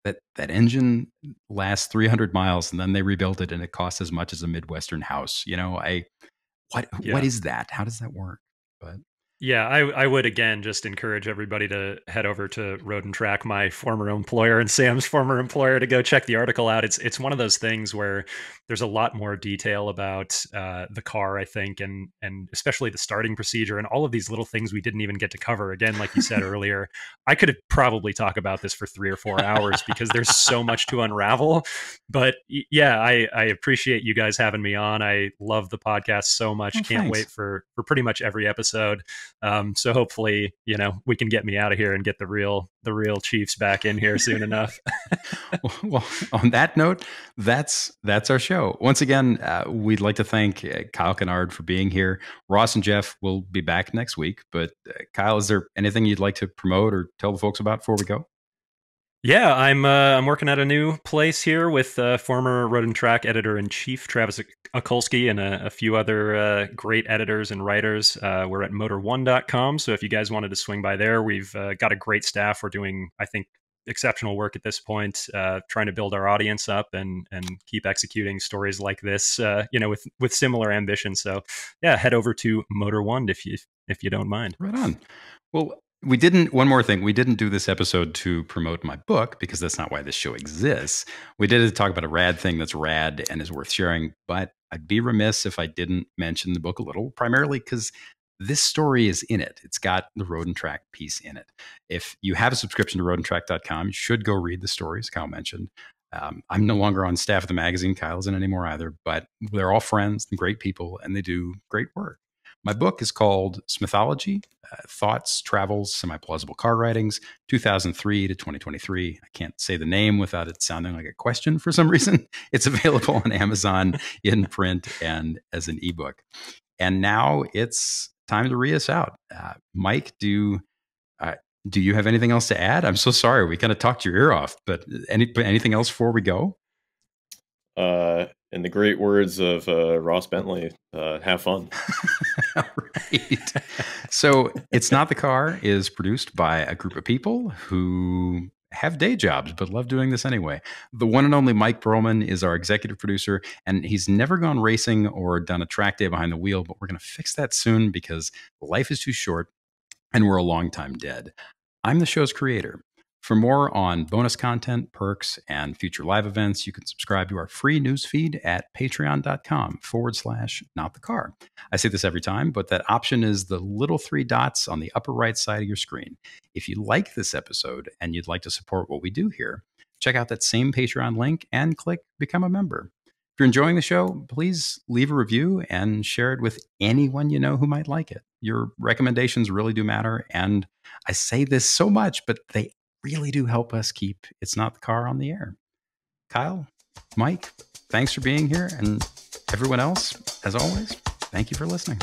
that engine lasts 300 miles, and then they rebuilt it, and it costs as much as a Midwestern house. What is that? How does that work? But yeah, I would, again, just encourage everybody to head over to Road and Track, my former employer and Sam's former employer, to go check the article out. It's one of those things where there's a lot more detail about the car, I think, and especially the starting procedure and all of these little things we didn't even get to cover. Again, like you said earlier, I could have probably talked about this for 3 or 4 hours because there's so much to unravel. But yeah, I appreciate you guys having me on. I love the podcast so much. Oh, Can't wait for pretty much every episode. So hopefully, we can get me out of here and get the real Chiefs back in here soon enough. Well, on that note, that's our show. Once again, we'd like to thank Kyle Kennard for being here. Ross and Jeff will be back next week. But Kyle, is there anything you'd like to promote or tell the folks about before we go? Yeah, I'm working at a new place here with former Road and Track editor-in-chief Travis Okolski and a few other great editors and writers. We're at motor1.com, so if you guys wanted to swing by there, we've got a great staff. We're doing, I think, exceptional work at this point, trying to build our audience up and keep executing stories like this, with similar ambitions. So yeah, head over to Motor1 if you don't mind. Right on. Well, one more thing. We didn't do this episode to promote my book, because that's not why this show exists. We did it to talk about a rad thing that's rad and is worth sharing, but I'd be remiss if I didn't mention the book a little, primarily because this story is in it. It's got the Road and Track piece in it. If you have a subscription to roadandtrack.com, you should go read the stories Kyle mentioned. I'm no longer on staff of the magazine. Kyle isn't anymore either, but they're all friends and great people, and they do great work. My book is called Smithology, Thoughts, Travels, Semi-Plausible Car Writings, 2003 to 2023. I can't say the name without it sounding like a question for some reason. It's available on Amazon in print and as an ebook. And now it's time to read us out. Mike, do you have anything else to add? I'm so sorry. We kind of talked your ear off, but anything else before we go? In the great words of Ross Bentley, have fun. Right. So It's Not the Car is produced by a group of people who have day jobs but love doing this anyway. The one and only Mike Perlman is our executive producer, and he's never gone racing or done a track day behind the wheel, but we're going to fix that soon because life is too short and we're a long time dead. I'm the show's creator. For more on bonus content, perks, and future live events, you can subscribe to our free newsfeed at patreon.com/notthecar. I say this every time, but that option is the little 3 dots on the upper right side of your screen. If you like this episode and you'd like to support what we do here, check out that same Patreon link and click Become a Member. If you're enjoying the show, please leave a review and share it with anyone you know who might like it. Your recommendations really do matter, and I say this so much, but they really do help us keep It's Not the Car on the air. Kyle, Mike, thanks for being here. And everyone else, as always, thank you for listening.